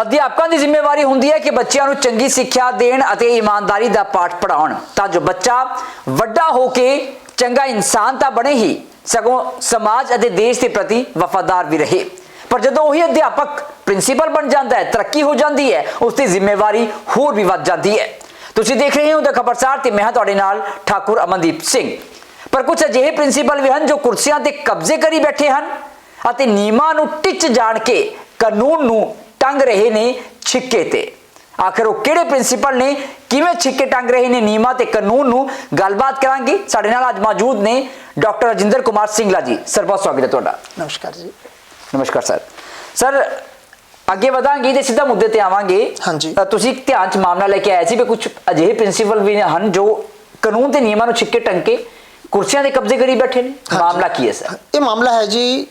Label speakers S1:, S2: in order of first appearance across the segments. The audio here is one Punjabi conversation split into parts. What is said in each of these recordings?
S1: ਅਧਿਆਪਕਾਂ ਦੀ ਜ਼ਿੰਮੇਵਾਰੀ ਹੁੰਦੀ ਹੈ ਕਿ ਬੱਚਿਆਂ ਨੂੰ ਚੰਗੀ ਸਿੱਖਿਆ ਦੇਣ ਅਤੇ ਇਮਾਨਦਾਰੀ ਦਾ ਪਾਠ ਪੜ੍ਹਾਉਣ ਤਾਂ ਜੋ ਬੱਚਾ ਵੱਡਾ ਹੋ ਕੇ ਚੰਗਾ ਇਨਸਾਨ ਤਾਂ ਬਣੇ ਹੀ ਸਗੋਂ ਸਮਾਜ ਅਤੇ ਦੇਸ਼ ਦੇ ਪ੍ਰਤੀ ਵਫਾਦਾਰ ਵੀ ਰਹੇ। ਪਰ ਜਦੋਂ ਉਹੀ ਅਧਿਆਪਕ ਪ੍ਰਿੰਸੀਪਲ ਬਣ ਜਾਂਦਾ ਹੈ, ਤਰੱਕੀ ਹੋ ਜਾਂਦੀ ਹੈ, ਉਸ ਦੀ ਜ਼ਿੰਮੇਵਾਰੀ ਹੋਰ ਵੀ ਵੱਧ ਜਾਂਦੀ ਹੈ। ਤੁਸੀਂ ਦੇਖ ਰਹੇ ਹੋ ਦ ਖਬਰਸਾਰ ਤੇ ਮੈਂ ਹਾਂ ਤੁਹਾਡੇ ਨਾਲ ਠਾਕੁਰ ਅਮਨਦੀਪ ਸਿੰਘ। ਪਰ ਕੁਝ ਅਜਿਹੇ ਪ੍ਰਿੰਸੀਪਲ ਵੀ ਹਨ ਜੋ ਕੁਰਸੀਆਂ ਤੇ ਕਬਜ਼ੇ ਕਰੀ ਬੈਠੇ ਹਨ ਅਤੇ ਨਿਯਮਾਂ ਨੂੰ ਟਿੱਚ ਜਾਣ ਕੇ ਕਾਨੂੰਨ ਨੂੰ ਟੰਗ ਰਹੇ ਨੇ ਛਿੱਕੇ ਤੇ। ਆਖਿਰ ਉਹ ਕਿਹੜੇ ਪ੍ਰਿੰਸੀਪਲ ਨੇ, ਕਿਵੇਂ ਛਿੱਕੇ ਟੰਗ ਰਹੇ ਨੇ ਨਿਯਮਾਂ ਤੇ ਕਾਨੂੰਨ ਨੂੰ, ਗੱਲਬਾਤ ਕਰਾਂਗੇ। ਸਾਡੇ ਨਾਲ ਅੱਜ ਮੌਜੂਦ ਨੇ ਡਾਕਟਰ ਰਜਿੰਦਰ ਕੁਮਾਰ ਸਿੰਗਲਾ ਜੀ। ਸਰ ਬਹੁਤ ਸਵਾਗਤ ਹੈ ਤੁਹਾਡਾ।
S2: ਨਮਸਕਾਰ ਜੀ।
S1: ਨਮਸਕਾਰ ਸਰ। ਸਰ ਅੱਗੇ ਵਧਾਂਗੇ ਤੇ ਸਿੱਧਾ ਮੁੱਦੇ ਤੇ ਆਵਾਂਗੇ।
S2: ਹਾਂਜੀ,
S1: ਤੁਸੀਂ ਇੱਕ ਧਿਆਨ ਚ ਮਾਮਲਾ ਲੈ ਕੇ ਆਏ ਸੀ ਵੀ ਕੁਝ ਅਜਿਹੇ ਪ੍ਰਿੰਸੀਪਲ ਵੀ ਹਨ ਜੋ ਕਾਨੂੰਨ ਤੇ ਨਿਯਮਾਂ ਨੂੰ ਛਿੱਕੇ ਟੰਗ ਕੇ ਕੁਰਸੀਆਂ ਦੇ ਕਬਜ਼ੇ ਕਰੀ ਬੈਠੇ ਨੇ। ਮਾਮਲਾ ਕੀ ਹੈ ਸਰ?
S2: ਇਹ ਮਾਮਲਾ ਹੈ ਜੀ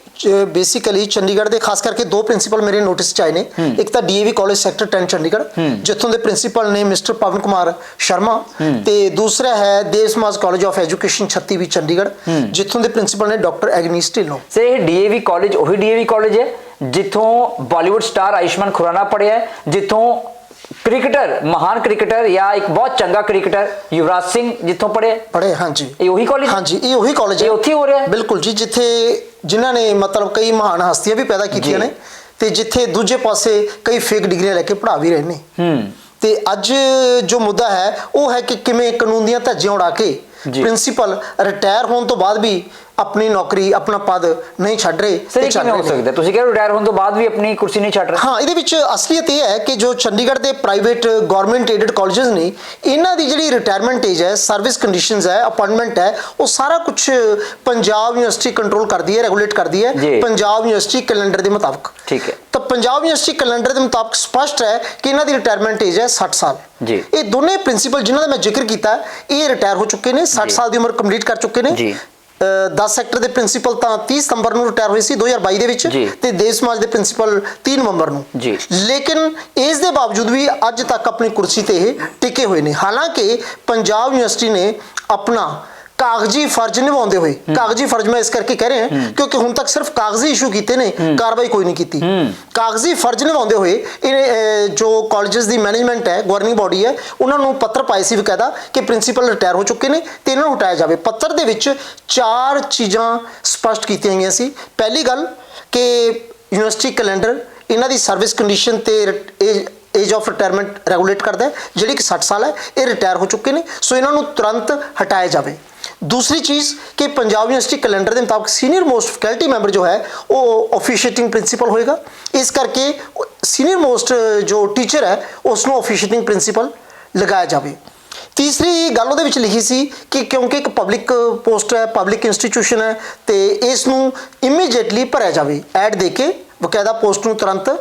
S2: ਬੇਸਿਕਲੀ ਚੰਡੀਗੜ੍ਹ ਦੇ ਖਾਸ ਕਰਕੇ ਦੋ ਪ੍ਰਿੰਸੀਪਲ ਮੇਰੇ ਨੋਟਿਸ ਚ ਆਏ ਨੇ। ਇੱਕ ਤਾਂ ਡੀਏਵੀ ਕਾਲਜ ਸੈਕਟਰ 10 ਚੰਡੀਗੜ੍ਹ ਜਿੱਥੋਂ ਦੇ ਪ੍ਰਿੰਸੀਪਲ ਨੇ ਮਿਸਟਰ ਪਵਨ ਕੁਮਾਰ ਸ਼ਰਮਾ, ਤੇ ਦੂਸਰਾ ਹੈ ਦੇਵ ਸਮਾਜ ਕਾਲਜ ਆਫ ਐਜੂਕੇਸ਼ਨ 36 ਵੀ ਚੰਡੀਗੜ੍ਹ ਜਿੱਥੋਂ ਦੇ ਪ੍ਰਿੰਸੀਪਲ ਨੇ ਡਾਕਟਰ ਐਗਨੀਸ ਢਿੱਲੋਂ।
S1: ਸਰ ਇਹ ਡੀਏਵੀ ਕਾਲਜ ਉਹੀ ਡੀਏਵੀ ਕਾਲਜ ਹੈ ਜਿੱਥੋਂ ਬਾਲੀਵੁੱਡ ਸਟਾਰ ਆਯੁਸ਼ਮਾਨ ਖੁਰਾਨਾ ਪੜ੍ਹਿਆ ਹੈ, ਜਿੱਥੋਂ ਕ੍ਰਿਕਟਰ ਮਹਾਨ ਕ੍ਰਿਕਟਰ ਜਾਂ ਇੱਕ ਬਹੁਤ ਚੰਗਾ ਕ੍ਰਿਕਟਰ ਯੁਵਰਾਜ ਸਿੰਘ ਜਿੱਥੋਂ ਪੜ੍ਹੇ। ਹਾਂਜੀ, ਇਹ ਉਹੀ ਕਾਲਜ।
S2: ਹਾਂਜੀ, ਇਹ ਉਹੀ ਕਾਲਜ ਹੈ।
S1: ਉੱਥੇ ਹੋ ਰਿਹਾ ਹੈ
S2: ਬਿਲਕੁਲ ਜੀ, ਜਿੱਥੇ ਜਿਨ੍ਹਾਂ ਨੇ ਮਤਲਬ ਕਈ ਮਹਾਨ ਹਸਤੀਆਂ ਵੀ ਪੈਦਾ ਕੀਤੀਆਂ ਨੇ ਤੇ ਜਿੱਥੇ ਦੂਜੇ ਪਾਸੇ ਕਈ ਫੇਕ ਡਿਗਰੀਆਂ ਲੈ ਕੇ ਪੜ੍ਹਾ ਵੀ ਰਹੇ ਨੇ। ਤੇ ਅੱਜ ਜੋ ਮੁੱਦਾ ਹੈ ਉਹ ਹੈ ਕਿ ਕਿਵੇਂ ਕਾਨੂੰਨ ਦੀਆਂ ਧੱਜੀਆਂ ਉਡਾ ਕੇ ਪ੍ਰਿੰਸੀਪਲ ਰਿਟਾਇਰ ਹੋਣ ਤੋਂ ਬਾਅਦ ਵੀ ਆਪਣੀ ਨੌਕਰੀ ਆਪਣਾ ਪਦ ਨਹੀਂ ਛੱਡ ਰਹੇ।
S1: ਸਰ ਕਿਵੇਂ ਹੋ ਸਕਦਾ? ਤੁਸੀਂ ਕਹਿ ਰਹੇ ਰਿਟਾਇਰ ਹੋਣ ਤੋਂ ਬਾਅਦ ਵੀ ਆਪਣੀ ਕੁਰਸੀ ਨਹੀਂ ਛੱਡ ਰਹੇ।
S2: ਹਾਂ, ਇਹਦੇ ਵਿੱਚ ਅਸਲੀਅਤ ਇਹ ਹੈ ਕਿ ਜੋ ਚੰਡੀਗੜ੍ਹ ਦੇ ਪ੍ਰਾਈਵੇਟ ਗਵਰਨਮੈਂਟ ਏਡਡ ਕਾਲਜਸ ਨੇ, ਇਹਨਾਂ ਦੀ ਜਿਹੜੀ ਰਿਟਾਇਰਮੈਂਟ ਏਜ ਹੈ, ਸਰਵਿਸ ਕੰਡੀਸ਼ਨਸ ਹੈ, ਅਪਾਇੰਟਮੈਂਟ ਹੈ, ਉਹ ਸਾਰਾ ਕੁਝ ਪੰਜਾਬ ਯੂਨੀਵਰਸਿਟੀ ਕੰਟਰੋਲ ਕਰਦੀ ਹੈ, ਰੈਗੂਲੇਟ ਕਰਦੀ ਹੈ ਪੰਜਾਬ ਯੂਨੀਵਰਸਿਟੀ ਕੈਲੰਡਰ ਦੇ ਮੁਤਾਬਕ। ਠੀਕ ਹੈ। ਤਾਂ ਪੰਜਾਬ ਯੂਨੀਵਰਸਿਟੀ ਕੈਲੰਡਰ ਦੇ ਮੁਤਾਬਕ ਸਪਸ਼ਟ ਹੈ ਕਿ ਇਹਨਾਂ ਦੀ ਰਿਟਾਇਰਮੈਂਟ ਏਜ ਹੈ 60 ਸਾਲ। ਇਹ ਦੋਨੇ ਪ੍ਰਿੰਸੀਪਲ ਜਿਨ੍ਹਾਂ ਦਾ ਮੈਂ ਜ਼ਿਕਰ ਕੀਤਾ ਇਹ ਰਿਟਾਇਰ ਹੋ ਚੁੱਕੇ ਨੇ, 60 ਸਾਲ ਦੀ ਉਮਰ ਕੰਪਲੀਟ ਕਰ ਚੁੱਕੇ ਨੇ। 10 ਸੈਕਟਰ ਦੇ ਪ੍ਰਿੰਸੀਪਲ ਤਾਂ 30 ਸਤੰਬਰ ਨੂੰ ਰਿਟਾਇਰ ਹੋਏ ਸੀ 2022 ਦੇ ਵਿੱਚ, ਤੇ ਦੇਵ ਸਮਾਜ ਦੇ ਪ੍ਰਿੰਸੀਪਲ 3 ਨਵੰਬਰ ਨੂੰ। ਲੇਕਿਨ ਇਸ ਦੇ ਬਾਵਜੂਦ ਵੀ ਅੱਜ ਤੱਕ ਆਪਣੀ ਕੁਰਸੀ ਤੇ ਇਹ ਟਿਕੇ ਹੋਏ ਨੇ। ਹਾਲਾਂਕਿ ਪੰਜਾਬ ਯੂਨੀਵਰਸਿਟੀ ਨੇ ਆਪਣਾ ਕਾਗਜ਼ੀ ਫਰਜ਼ ਨਿਭਾਉਂਦੇ ਹੋਏ, ਕਾਗਜ਼ੀ ਫਰਜ਼ ਮੈਂ ਇਸ ਕਰਕੇ ਕਹਿ ਰਿਹਾ ਕਿਉਂਕਿ ਹੁਣ ਤੱਕ ਸਿਰਫ ਕਾਗਜ਼ੀ ਇਸ਼ੂ ਕੀਤੇ ਨੇ, ਕਾਰਵਾਈ ਕੋਈ ਨਹੀਂ ਕੀਤੀ। ਕਾਗਜ਼ੀ ਫਰਜ਼ ਨਿਭਾਉਂਦੇ ਹੋਏ ਇਹ ਜੋ ਕਾਲਜਸ ਦੀ ਮੈਨੇਜਮੈਂਟ ਹੈ, ਗਵਰਨਿੰਗ ਬਾਡੀ ਹੈ, ਉਹਨਾਂ ਨੂੰ ਪੱਤਰ ਪਾਏ ਸੀ ਬਕਾਇਦਾ ਕਿ ਪ੍ਰਿੰਸੀਪਲ ਰਿਟਾਇਰ ਹੋ ਚੁੱਕੇ ਨੇ ਤੇ ਇਹਨਾਂ ਨੂੰ ਹਟਾਇਆ ਜਾਵੇ। ਪੱਤਰ ਦੇ ਵਿੱਚ 4 ਚੀਜ਼ਾਂ ਸਪਸ਼ਟ ਕੀਤੀਆਂ ਗਈਆਂ ਸੀ। ਪਹਿਲੀ ਗੱਲ ਕਿ ਯੂਨੀਵਰਸਿਟੀ ਕੈਲੰਡਰ ਇਹਨਾਂ ਦੀ ਸਰਵਿਸ ਕੰਡੀਸ਼ਨ ਤੇ ਏਜ ਆਫ ਰਿਟਾਇਰਮੈਂਟ ਰੈਗੂਲੇਟ ਕਰਦਾ ਹੈ, ਜਿਹੜੀ ਕਿ 60 ਸਾਲ ਹੈ। ਇਹ ਰਿਟਾਇਰ ਹੋ ਚੁੱਕੇ ਨੇ, ਸੋ ਇਹਨਾਂ ਨੂੰ ਤੁਰੰਤ ਹਟਾਇਆ ਜਾਵੇ। दूसरी चीज़ कि पंजाब यूनिवर्सिटी कैलेंडर के मुताबिक सीनियर मोस्ट फैकल्टी मैंबर जो है वो ऑफिशिएटिंग प्रिंसीपल होएगा। इस करके सीनियर मोस्ट जो टीचर है उसनों ऑफिशिएटिंग प्रिंसीपल लगाया जाए। तीसरी गल ਉਹਦੇ ਵਿੱਚ लिखी सी कि क्योंकि एक पब्लिक पोस्ट है, पब्लिक इंस्टीट्यूशन है, तो इसनों इमीजिएटली भरिया जाए, ऐड दे के बकायदा पोस्ट ਨੂੰ तुरंत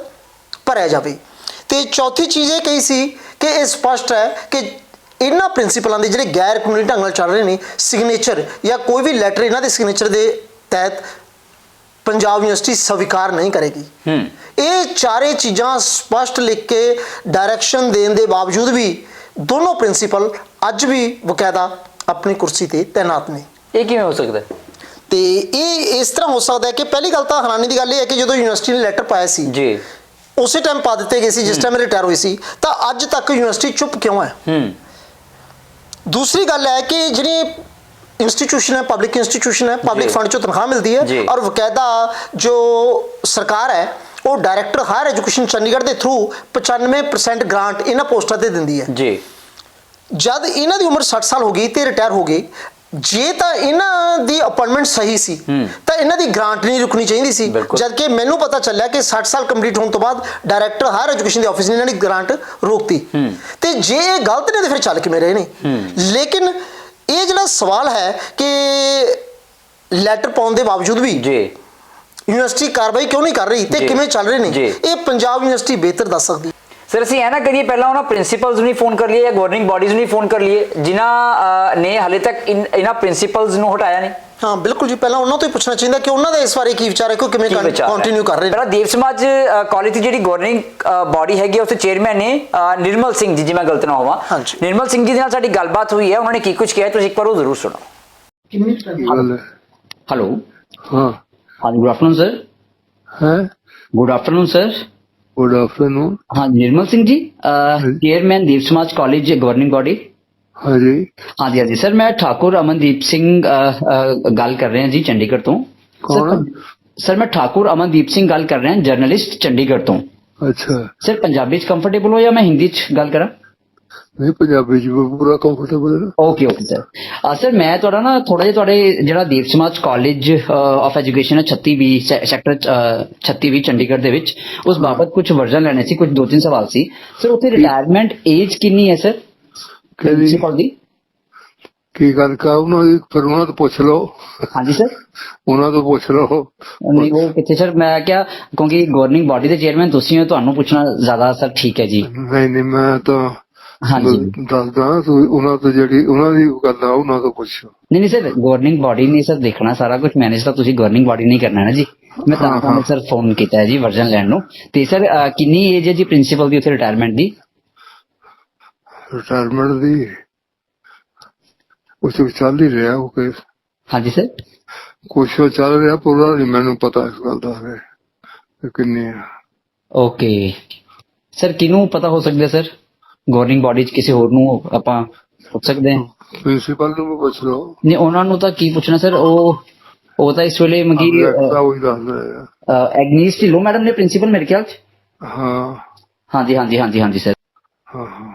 S2: भरिया जाए। तो चौथी चीज़ ये कही सी कि ये स्पष्ट है कि ਇਹਨਾਂ ਪ੍ਰਿੰਸੀਪਲਾਂ ਦੇ ਜਿਹੜੇ ਗੈਰ ਕਾਨੂੰਨੀ ਢੰਗ ਨਾਲ ਚੱਲ ਰਹੇ ਨੇ, ਸਿਗਨੇਚਰ ਜਾਂ ਕੋਈ ਵੀ ਲੈਟਰ ਇਹਨਾਂ ਦੇ ਸਿਗਨੇਚਰ ਦੇ ਤਹਿਤ ਪੰਜਾਬ ਯੂਨੀਵਰਸਿਟੀ ਸਵੀਕਾਰ ਨਹੀਂ ਕਰੇਗੀ। ਇਹ ਚਾਰੇ ਚੀਜ਼ਾਂ ਸਪਸ਼ਟ ਲਿਖ ਕੇ ਡਾਇਰੈਕਸ਼ਨ ਦੇਣ ਦੇ ਬਾਵਜੂਦ ਵੀ ਦੋਨੋਂ ਪ੍ਰਿੰਸੀਪਲ ਅੱਜ ਵੀ ਬਕਾਇਦਾ ਆਪਣੀ ਕੁਰਸੀ ਤੇ ਤੈਨਾਤ ਨੇ। ਇਹ ਕਿਵੇਂ ਹੋ ਸਕਦਾ? ਤੇ ਇਹ ਇਸ ਤਰ੍ਹਾਂ ਹੋ ਸਕਦਾ ਹੈ ਕਿ ਪਹਿਲੀ ਗੱਲ ਤਾਂ ਹੈਰਾਨੀ ਦੀ ਗੱਲ ਇਹ ਹੈ ਕਿ ਜਦੋਂ ਯੂਨੀਵਰਸਿਟੀ ਨੇ ਲੈਟਰ ਪਾਇਆ ਸੀ ਜੀ ਉਸੇ ਟਾਈਮ ਪਾ ਦਿੱਤੇ ਗਏ ਸੀ ਜਿਸ ਟਾਈਮ ਰਿਟਾਇਰ ਹੋਈ ਸੀ, ਤਾਂ ਅੱਜ ਤੱਕ ਯੂਨੀਵਰਸਿਟੀ ਚੁੱਪ ਕਿਉਂ ਹੈ? दूसरी गल है कि जी इंस्टीट्यूशन है, पब्लिक इंस्टीट्यूशन है, पब्लिक फंड चो तनख्वाह मिलती है और बकायदा जो सरकार है वो डायरैक्टर हायर एजुकेशन चंडीगढ़ के थ्रू 95% ग्रांट इन्होंने पोस्टां ते दिंदी है जी। जब इन्हों की उम्र 60 साल हो गई तो रिटायर हो गए, जे तो इन्हों की अपॉइंटमेंट सही सी तो इन्हों की ग्रांट नहीं रुकनी चाहिए सी। जबकि मैनू पता चलिया कि 60 साल कंप्लीट होने तो बाद डायरैक्टर हायर एजुकेशन के ऑफिस ने इन्हों की ग्रांट रोकती। तो जे ये गलत ने तो फिर चल किवें रहे ने। लेकिन ये जो सवाल है कि लैटर पाने के बावजूद भी यूनिवर्सिटी कार्रवाई क्यों नहीं कर रही तो किवें चल रहे हैं, ये पंजाब यूनिवर्सिटी बेहतर दस सकती।
S1: सर ਅਸੀਂ ਇਹ ਨਾ ਕਰੀਏ ਪਹਿਲਾਂ ਉਹਨਾਂ ਪ੍ਰਿੰਸੀਪਲਸ ਨੂੰ ਫੋਨ ਕਰ ਲਈਏ ਜਾਂ ਗਵਰਨਿੰਗ ਬਾਡੀਜ਼ ਨੂੰ ਫੋਨ ਕਰ ਲਈਏ ਜਿਨ੍ਹਾਂ ਨੇ ਹਾਲੇ ਤੱਕ ਇਹਨਾਂ ਪ੍ਰਿੰਸੀਪਲਸ ਨੂੰ ਹਟਾਇਆ ਨਹੀਂ।
S2: ਹਾਂ ਬਿਲਕੁਲ ਜੀ, ਪਹਿਲਾਂ ਉਹਨਾਂ ਤੋਂ ਹੀ ਪੁੱਛਣਾ ਚਾਹੀਦਾ ਕਿ ਉਹਨਾਂ ਦਾ ਇਸ ਬਾਰੇ ਕੀ ਵਿਚਾਰ ਹੈ, ਕਿ ਕਿਵੇਂ ਕੰਟੀਨਿਊ ਕਰ ਰਹੇ ਨੇ।
S1: ਪਹਿਲਾਂ ਦੇਵ ਸਮਾਜ ਕਾਲਜ ਦੀ ਜਿਹੜੀ ਗਵਰਨਿੰਗ ਬਾਡੀ ਹੈਗੀ ਉਸ ਦੇ ਚੇਅਰਮੈਨ ਨੇ ਨਿਰਮਲ ਸਿੰਘ ਜੀ, ਜੇ ਮੈਂ ਗਲਤ ਨਾ ਹੋਵਾਂ, ਨਿਰਮਲ ਸਿੰਘ ਜੀ ਦੇ ਨਾਲ ਸਾਡੀ ਗੱਲਬਾਤ ਹੋਈ ਹੈ, ਉਹਨਾਂ ਨੇ ਕੀ ਕੁਝ ਕਿਹਾ ਤੁਸੀਂ ਇੱਕ ਵਾਰ ਉਹ ਜ਼ਰੂਰ ਸੁਣੋ।
S3: हेलो हाँ हाँ गुड आफ्टरनून सर। हाँ good afternoon sir. Good afternoon.
S1: हाँ निर्मल सिंह जी, चेयरमैन दीप समाज कॉलेज गवर्निंग बॉडी।
S3: हाँ जी।
S1: हाँ जी हाँ जी सर, मैं ठाकुर अमनदीप सिंह गल कर रहे हैं जी चंडीगढ़ तो।
S3: कौन?
S1: सर मैं ठाकुर अमनदीप सिंह गल कर रहे हैं, जर्नलिस्ट चंडीगढ़ तो।
S3: अच्छा।
S1: सर पंजाबी च कंफर्टेबल हो या मैं हिंदी च गल करा?
S3: नहीं, पंजाबी च पूरा कंफर्टेबल है।
S1: Okay okay sir. सर मैं थोड़ा ना थोड़ा जिहा तुहाडे जिहड़ा दीप समाज कॉलेज ऑफ एजुकेशन है 36B सैक्टर 36B चंडीगढ़ दे विच, उस बाबत कुछ वर्जन लेने सी, कुछ 2-3 सवाल सी सर। उत्थे रिटायरमेंट एज कितनी है सर प्रिंसिपल दी?
S3: की गल कर उन्होंने फिर उन्होंने तो पूछ लो।
S1: हाँ जी सर।
S3: उन्होंने तो पूछ लो।
S1: नहीं वो कितने सर, मैं क्या क्योंकि गवर्निंग बॉडी के चेयरमैन तुसी हो, ਤੁਹਾਨੂੰ ਪੁੱਛਣਾ ਜ਼ਿਆਦਾ ਸਰ ਠੀਕ ਹੈ ਜੀ।
S3: नहीं नहीं, मैं तो
S1: हाँ जी।
S3: दसदा उन्होंने तो जी उन्होंने गल आ उन्होंने तो पूछो।
S1: नहीं नहीं सर, गवर्निंग बॉडी ने सर देखना सारा कुछ मैनेज ਤਾਂ ਤੁਸੀਂ ਗਵਰਨਿੰਗ ਬॉडी ਨਹੀਂ ਕਰਨਾ ਹੈ ਨਾ ਜੀ। ਮੈਂ ਤਾਂ ਤੁਹਾਨੂੰ ਸਰ ਫੋਨ ਕੀਤਾ ਹੈ ਜੀ ਵਰਜਨ ਲੈਣ ਨੂੰ। ਤੇ ਸਰ ਕਿੰਨੀ ਏਜ ਹੈ ਜੀ ਪ੍ਰਿੰਸੀਪਲ ਦੀ ਉੱਥੇ ਰਿਟਾਇਰਮੈਂਟ ਦੀ?
S3: रिटायरमेंट दी कुछ चल ही रहा वो केस।
S1: हाँ जी सर।
S3: कुछ चल रहा पूरा नहीं मैंने पता इस गल का किन्नी है।
S1: ਓਕੇ ਸਰ, ਕਿਹਨੂੰ ਪਤਾ ਹੋ ਸਕਦਾ ਸਰ ਗਵਰਨਿੰਗ ਬॉडी ਚ ਕਿਸੇ ਹੋਰ ਨੂੰ ਆਪਾਂ ਪੁੱਛ ਸਕਦੇ ਹਾਂ?
S3: प्रिंसिपल ਨੂੰ ਵੀ ਪੁੱਛ ਲਓ।
S1: ਨਹੀਂ ਉਹਨਾਂ ਨੂੰ ਤਾਂ ਕੀ ਪੁੱਛਣਾ ਸਰ, ਉਹ ਤਾਂ ਇਸ ਵੇਲੇ ਮਗੀ
S3: ਉਹੀ ਦੱਸਦਾ ਹੈ।
S1: ਐਗਨੀਸ ਢਿੱਲੋਂ ਮੈਡਮ ਨੇ ਪ੍ਰਿੰਸੀਪਲ ਮੇਰੇ ਖਿਆਲ ਚ।
S3: ਹਾਂ
S1: ਹਾਂਜੀ ਹਾਂਜੀ ਹਾਂਜੀ ਹਾਂਜੀ ਸਰ।
S3: ਹਾਂ ਹਾਂ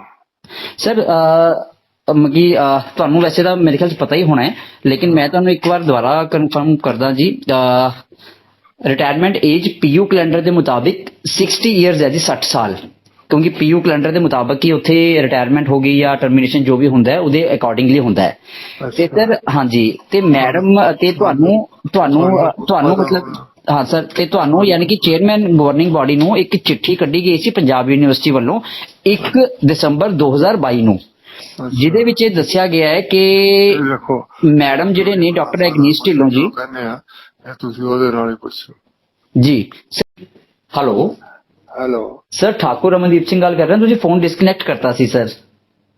S1: ਸਰ ਮਗੀ ਤੁਹਾਨੂੰ ਵੈਸੇ ਤਾਂ ਮੇਰੇ ਖਿਆਲ ਚ ਪਤਾ ਹੀ ਹੋਣਾ ਹੈ, ਲੇਕਿਨ ਮੈਂ ਤੁਹਾਨੂੰ ਇੱਕ ਵਾਰ ਦੁਬਾਰਾ ਕਨਫਰਮ ਕਰਦਾ ਜੀ। ਰਿਟਾਇਰਮੈਂਟ ਏਜ ਪੀਯੂ ਕੈਲੰਡਰ ਦੇ ਮੁਤਾਬਿਕ 60 ਇਅਰਸ ਹੈ ਜੀ, 60 ਸਾਲ। ਕਿਉਂਕਿ ਪੀਯੂ ਕੈਲੰਡਰ ਦੇ ਮੁਤਾਬਕ ਹੀ ਉੱਥੇ ਰਿਟਾਇਰਮੈਂਟ ਹੋ ਗਈ ਜਾਂ ਟਰਮੀਨੇਸ਼ਨ ਜੋ ਵੀ ਹੁੰਦਾ ਹੈ ਉਹਦੇ ਅਕੋਰਡਿੰਗਲੀ ਹੁੰਦਾ ਹੈ। ਤੇ ਸਰ ਹਾਂਜੀ, ਤੇ ਮੈਡਮ ਤੇ ਤੁਹਾਨੂੰ ਤੁਹਾਨੂੰ ਤੁਹਾਨੂੰ ਮਤਲਬ ਹਾਂ ਸਰ, ਤੇ ਤੁਹਾਨੂੰ ਯਾਨੀ ਕਿ ਚੇਅਰਮੈਨ ਗਵਰਨਿੰਗ ਬॉडी ਨੂੰ ਇੱਕ ਚਿੱਠੀ ਕੱਢੀ ਗਈ ਸੀ ਪੰਜਾਬ ਯੂਨੀਵਰਸਿਟੀ ਵੱਲੋਂ 1 ਦਸੰਬਰ 2022 ਨੂੰ, ਜਿਹਦੇ ਵਿੱਚ ਇਹ ਦੱਸਿਆ ਗਿਆ ਹੈ ਕਿ
S3: ਦੇਖੋ
S1: ਮੈਡਮ ਜਿਹੜੇ ਨੇ ਡਾਕਟਰ ਐਗਨੀਸ ਢਿੱਲੋਂ ਜੀ।
S3: ਕਹਿੰਦੇ ਆ ਇਹ ਤੁਸੀਂ ਉਹਦੇ ਨਾਲ ਹੀ ਪੁੱਛੋ
S1: ਜੀ। Hello
S3: hello
S1: sir, Thakur Amandeep Singh ਗੱਲ ਕਰ ਰਹੇ, ਤੁਸੀਂ ਫੋਨ ਡਿਸਕਨੈਕਟ ਕਰਤਾ ਸੀ ਸਰ।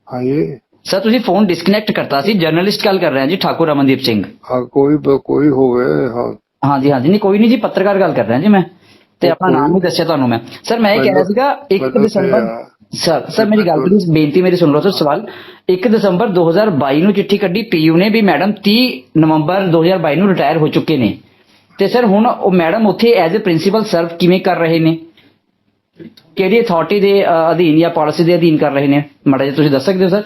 S3: ਹਾਂਜੀ
S1: ਸਰ ਤੁਸੀਂ ਫੋਨ ਡਿਸਕਨੈਕਟ ਕਰਤਾ ਸੀ, ਜਰਨਲਿਸਟ ਗੱਲ ਕਰ ਰਹੇ ਹਾਂ ਜੀ ਠਾਕੁਰ ਅਮਨਦੀਪ ਸਿੰਘ।
S3: ਹਾਂ ਕੋਈ ਹੋਵੇ। ਹਾਂ
S1: ਹਾਂਜੀ ਹਾਂਜੀ, ਨਹੀਂ ਕੋਈ ਨਹੀਂ ਜੀ, ਪੱਤਰਕਾਰ ਗੱਲ ਕਰ ਰਿਹਾ ਜੀ ਮੈਂ, ਤੇ ਆਪਣਾ ਨਾਮ ਵੀ ਦੱਸਿਆ ਤੁਹਾਨੂੰ ਮੈਂ। ਸਰ ਮੈਂ ਇਹ ਕਹਿ ਰਿਹਾ ਸੀਗਾ 1 ਦਸੰਬਰ ਸਰ ਮੇਰੀ ਗੱਲ ਪਲੀਜ਼, ਬੇਨਤੀ ਮੇਰੀ ਸੁਣ ਲਓ ਸਰ। ਸਵਾਲ 1 ਦਸੰਬਰ 2022 ਨੂੰ ਚਿੱਠੀ ਕੱਢੀ ਪੀਯੂ ਨੇ ਵੀ ਮੈਡਮ 30 ਨਵੰਬਰ 2022 ਨੂੰ ਰਿਟਾਇਰ ਹੋ ਚੁੱਕੇ ਨੇ, ਤੇ ਸਰ ਹੁਣ ਉਹ ਮੈਡਮ ਉੱਥੇ ਐਜ਼ ਅ ਪ੍ਰਿੰਸੀਪਲ ਸਰਵ ਕਿਵੇਂ ਕਰ ਰਹੇ ਨੇ, ਕਿਹੜੀ ਅਥਾਰਟੀ ਦੇ ਅਧੀਨ ਜਾਂ ਪਾਲਿਸੀ ਦੇ ਅਧੀਨ ਕਰ ਰਹੇ ਨੇ, ਮਾੜਾ ਜਿਹਾ ਤੁਸੀਂ ਦੱਸ ਸਕਦੇ ਹੋ ਸਰ?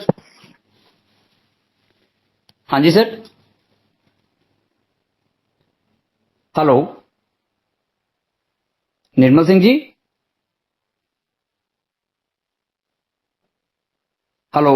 S1: ਹਾਂਜੀ sir. Hello Nirmal Singh ji, hello.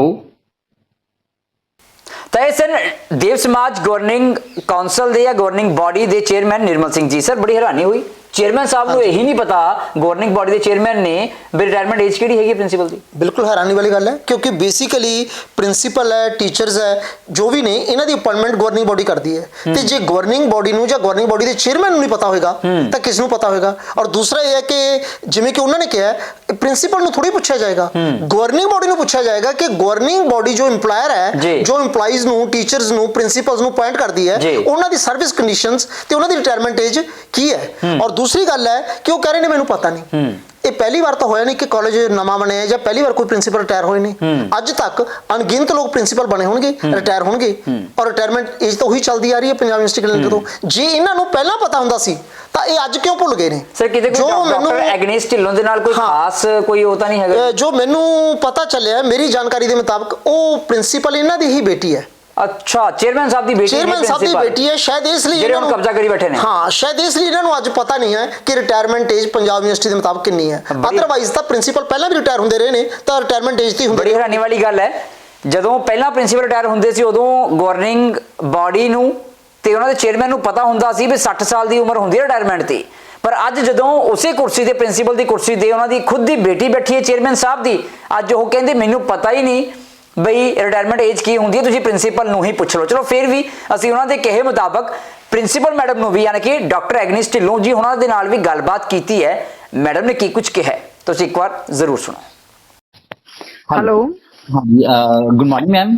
S1: ਤਾਂ ਇਹ ਸਰ ਦੇਵ ਸਮਾਜ ਗਵਰਨਿੰਗ ਕਾਉਂਸਲ ਦੇ ਜਾਂ ਗਵਰਨਿੰਗ ਬॉडी ਦੇ ਚੇਅਰਮੈਨ ਨਿਰਮਲ ਸਿੰਘ ਜੀ। ਸਰ ਬੜੀ ਹੈਰਾਨੀ ਹੋਈ, ਚੇਅਰਮੈਨ ਸਾਹਿਬ ਨੂੰ ਇਹੀ ਨਹੀਂ ਪਤਾ ਗਵਰਨਿੰਗ ਬॉडी ਦੇ ਚੇਅਰਮੈਨ ਨੇ ਵੀ ਰਿਟਾਇਰਮੈਂਟ ਏਜ ਕਿਹੜੀ ਹੈਗੀ ਪ੍ਰਿੰਸੀਪਲ ਦੀ।
S2: ਬਿਲਕੁਲ ਹੈਰਾਨੀ ਵਾਲੀ ਗੱਲ ਹੈ, ਕਿਉਂਕਿ ਬੇਸਿਕਲੀ ਪ੍ਰਿੰਸੀਪਲ ਹੈ, ਟੀਚਰਸ ਹੈ, ਜੋ ਵੀ ਨੇ ਇਹਨਾਂ ਦੀ ਅਪਾਇੰਟਮੈਂਟ ਗਵਰਨਿੰਗ ਬॉडी ਕਰਦੀ ਹੈ। ਤੇ ਜੇ ਗਵਰਨਿੰਗ ਬॉडी ਨੂੰ ਜਾਂ ਗਵਰਨਿੰਗ ਬॉडी ਦੇ ਚੇਅਰਮੈਨ ਨੂੰ ਨਹੀਂ ਪਤਾ ਹੋਏਗਾ ਤਾਂ ਕਿਸ ਨੂੰ ਪਤਾ ਹੋਏਗਾ? ਔਰ ਦੂਸਰਾ ਇਹ ਹੈ ਕਿ ਜਿਵੇਂ ਕਿ ਉਹਨਾਂ ਨੇ ਕਿਹਾ ਪ੍ਰਿੰਸੀਪਲ ਨੂੰ ਥੋੜੀ ਪੁੱਛਿਆ ਜਾਏਗਾ, ਗਵਰਨਿੰਗ ਬॉडी ਨੂੰ ਪੁੱਛਿਆ ਜਾਏਗਾ ਕਿ ਗਵਰਨਿੰਗ ਬॉडी ਜੋ ਇੰਪਲਾਇਰ ਹੈ, ਜੋ ਇੰਪਲਾਈਜ਼ ਨੂੰ, ਟੀਚਰਸ ਨੂੰ, ਪ੍ਰਿੰਸੀਪਲਸ ਨੂੰ ਅਪਾਇੰਟ ਕਰਦੀ ਹੈ, ਉਹਨਾਂ ਦੀ ਸਰਵਿਸ ਕੰਡੀਸ਼ਨਸ ਤੇ ਉਹਨਾਂ ਦੀ ਰਿਟਾਇਰਮੈਂਟ ਏਜ ਕੀ ਹੈ। ਔਰ ਦੂਸਰੀ ਗੱਲ ਹੈ ਕਿ ਉਹ ਕਹਿ ਰਹੇ ਨੇ ਮੈਨੂੰ ਪਤਾ ਨਹੀਂ। ਇਹ ਪਹਿਲੀ ਵਾਰ ਤਾਂ ਹੋਇਆ ਨਹੀਂ ਕਿ ਕਾਲਜ ਨਵਾਂ ਬਣਿਆ ਜਾਂ ਪਹਿਲੀ ਵਾਰ ਕੋਈ ਪ੍ਰਿੰਸੀਪਲ ਰਿਟਾਇਰ ਹੋਏ ਨੇ। ਅੱਜ ਤੱਕ ਅਣਗਿਣਤ ਲੋਕ ਪ੍ਰਿੰਸੀਪਲ ਬਣੇ ਹੋਣਗੇ, ਰਿਟਾਇਰ ਹੋਣਗੇ, ਔਰ ਰਿਟਾਇਰਮੈਂਟ ਏਜ ਤਾਂ ਉਹੀ ਚੱਲਦੀ ਆ ਰਹੀ ਹੈ ਪੰਜਾਬ ਯੂਨੀਵਰਸਿਟੀ ਕੈਲੰਡਰ ਤੋਂ। ਜੇ ਇਹਨਾਂ ਨੂੰ ਪਹਿਲਾਂ ਪਤਾ ਹੁੰਦਾ ਸੀ ਤਾਂ ਇਹ ਅੱਜ ਕਿਉਂ ਭੁੱਲ ਗਏ ਨੇ?
S1: ਸਰ ਕਿਤੇ ਕੋਈ ਡਾਕਟਰ ਐਗਨੀਸ ਢਿੱਲੋਂ ਦੇ ਨਾਲ ਕੋਈ ਖਾਸ ਕੋਈ ਉਹ ਤਾਂ ਨਹੀਂ ਹੈਗਾ?
S2: ਜੋ ਮੈਨੂੰ ਪਤਾ ਚੱਲਿਆ ਮੇਰੀ ਜਾਣਕਾਰੀ ਦੇ ਮੁਤਾਬਕ ਉਹ ਪ੍ਰਿੰਸੀਪਲ ਇਹਨਾਂ ਦੀ ਹੀ ਬੇਟੀ ਹੈ। ਅੱਛਾ, ਚੇਅਰਮੈਨ ਸਾਹਿਬ ਦੀ ਬੇਟੀ ਹੈ, ਸ਼ਾਇਦ ਇਸ ਲਈ ਇਹਨਾਂ ਨੂੰ ਕਬਜ਼ਾ ਕਰੀ ਬੈਠੇ ਨੇ। ਹਾਂ, ਸ਼ਾਇਦ ਇਸ ਲਈ ਇਹਨਾਂ ਨੂੰ ਅੱਜ ਪਤਾ ਨਹੀਂ ਹੈ ਕਿ ਰਿਟਾਇਰਮੈਂਟ ਏਜ ਪੰਜਾਬ ਯੂਨੀਵਰਸਿਟੀ ਦੇ ਮੁਤਾਬਕ ਕਿੰਨੀ ਹੈ। ਅਦਰਵਾਈਜ਼ ਤਾਂ ਪ੍ਰਿੰਸੀਪਲ ਪਹਿਲਾਂ ਵੀ ਰਿਟਾਇਰ ਹੁੰਦੇ ਰਹੇ ਨੇ ਤਾਂ ਰਿਟਾਇਰਮੈਂਟ ਏਜ ਤੇ ਹੁੰਦੀ। ਬੜੀ ਹੈਰਾਨੀ ਵਾਲੀ ਗੱਲ ਹੈ, ਜਦੋਂ ਪਹਿਲਾਂ ਪ੍ਰਿੰਸੀਪਲ ਰਿਟਾਇਰ ਹੁੰਦੇ ਸੀ ਉਦੋਂ ਗਵਰਨਿੰਗ ਬॉडी ਨੂੰ ਤੇ ਉਹਨਾਂ ਦੇ ਚੇਅਰਮੈਨ ਨੂੰ ਪਤਾ ਹੁੰਦਾ ਸੀ ਵੀ 60 ਸਾਲ ਦੀ ਉਮਰ ਹੁੰਦੀ ਹੈ ਰਿਟਾਇਰਮੈਂਟ ਦੀ। ਪਰ ਅੱਜ ਜਦੋਂ ਉਸੇ ਕੁਰਸੀ ਤੇ ਪ੍ਰਿੰਸੀਪਲ ਦੀ ਕੁਰਸੀ ਤੇ ਉਹਨਾਂ ਦੀ ਖੁਦ ਦੀ ਬੇਟੀ ਬੈਠੀ ਹੈ ਚੇਅਰਮੈਨ ਸਾਹਿਬ ਦੀ, ਅੱਜ ਉਹ ਕਹਿੰਦੇ ਮੈਨੂੰ ਪਤਾ ਹੀ ਨਹੀਂ ਬਈ ਰਿਟਾਇਰਮੈਂਟ ਏਜ ਕੀ ਹੁੰਦੀ ਹੈ, ਤੁਸੀਂ ਪ੍ਰਿੰਸੀਪਲ ਨੂੰ ਹੀ ਪੁੱਛ ਲਓ। ਚਲੋ ਫਿਰ ਵੀ ਅਸੀਂ ਉਹਨਾਂ ਦੇ ਕਹੇ ਮੁਤਾਬਕ ਪ੍ਰਿੰਸੀਪਲ ਮੈਡਮ ਨੂੰ ਵੀ ਯਾਨੀ ਕਿ ਡਾਕਟਰ ਐਗਨੀਸ ਢਿੱਲੋਂ ਜੀ ਉਹਨਾਂ ਦੇ ਨਾਲ ਵੀ ਗੱਲਬਾਤ ਕੀਤੀ ਹੈ। ਮੈਡਮ ਨੇ ਕੀ ਕੁਝ ਕਿਹਾ ਤੁਸੀਂ ਇੱਕ ਵਾਰ ਜ਼ਰੂਰ ਸੁਣੋ।
S4: हेलो।
S1: हाँ जी, गुड मॉर्निंग मैम।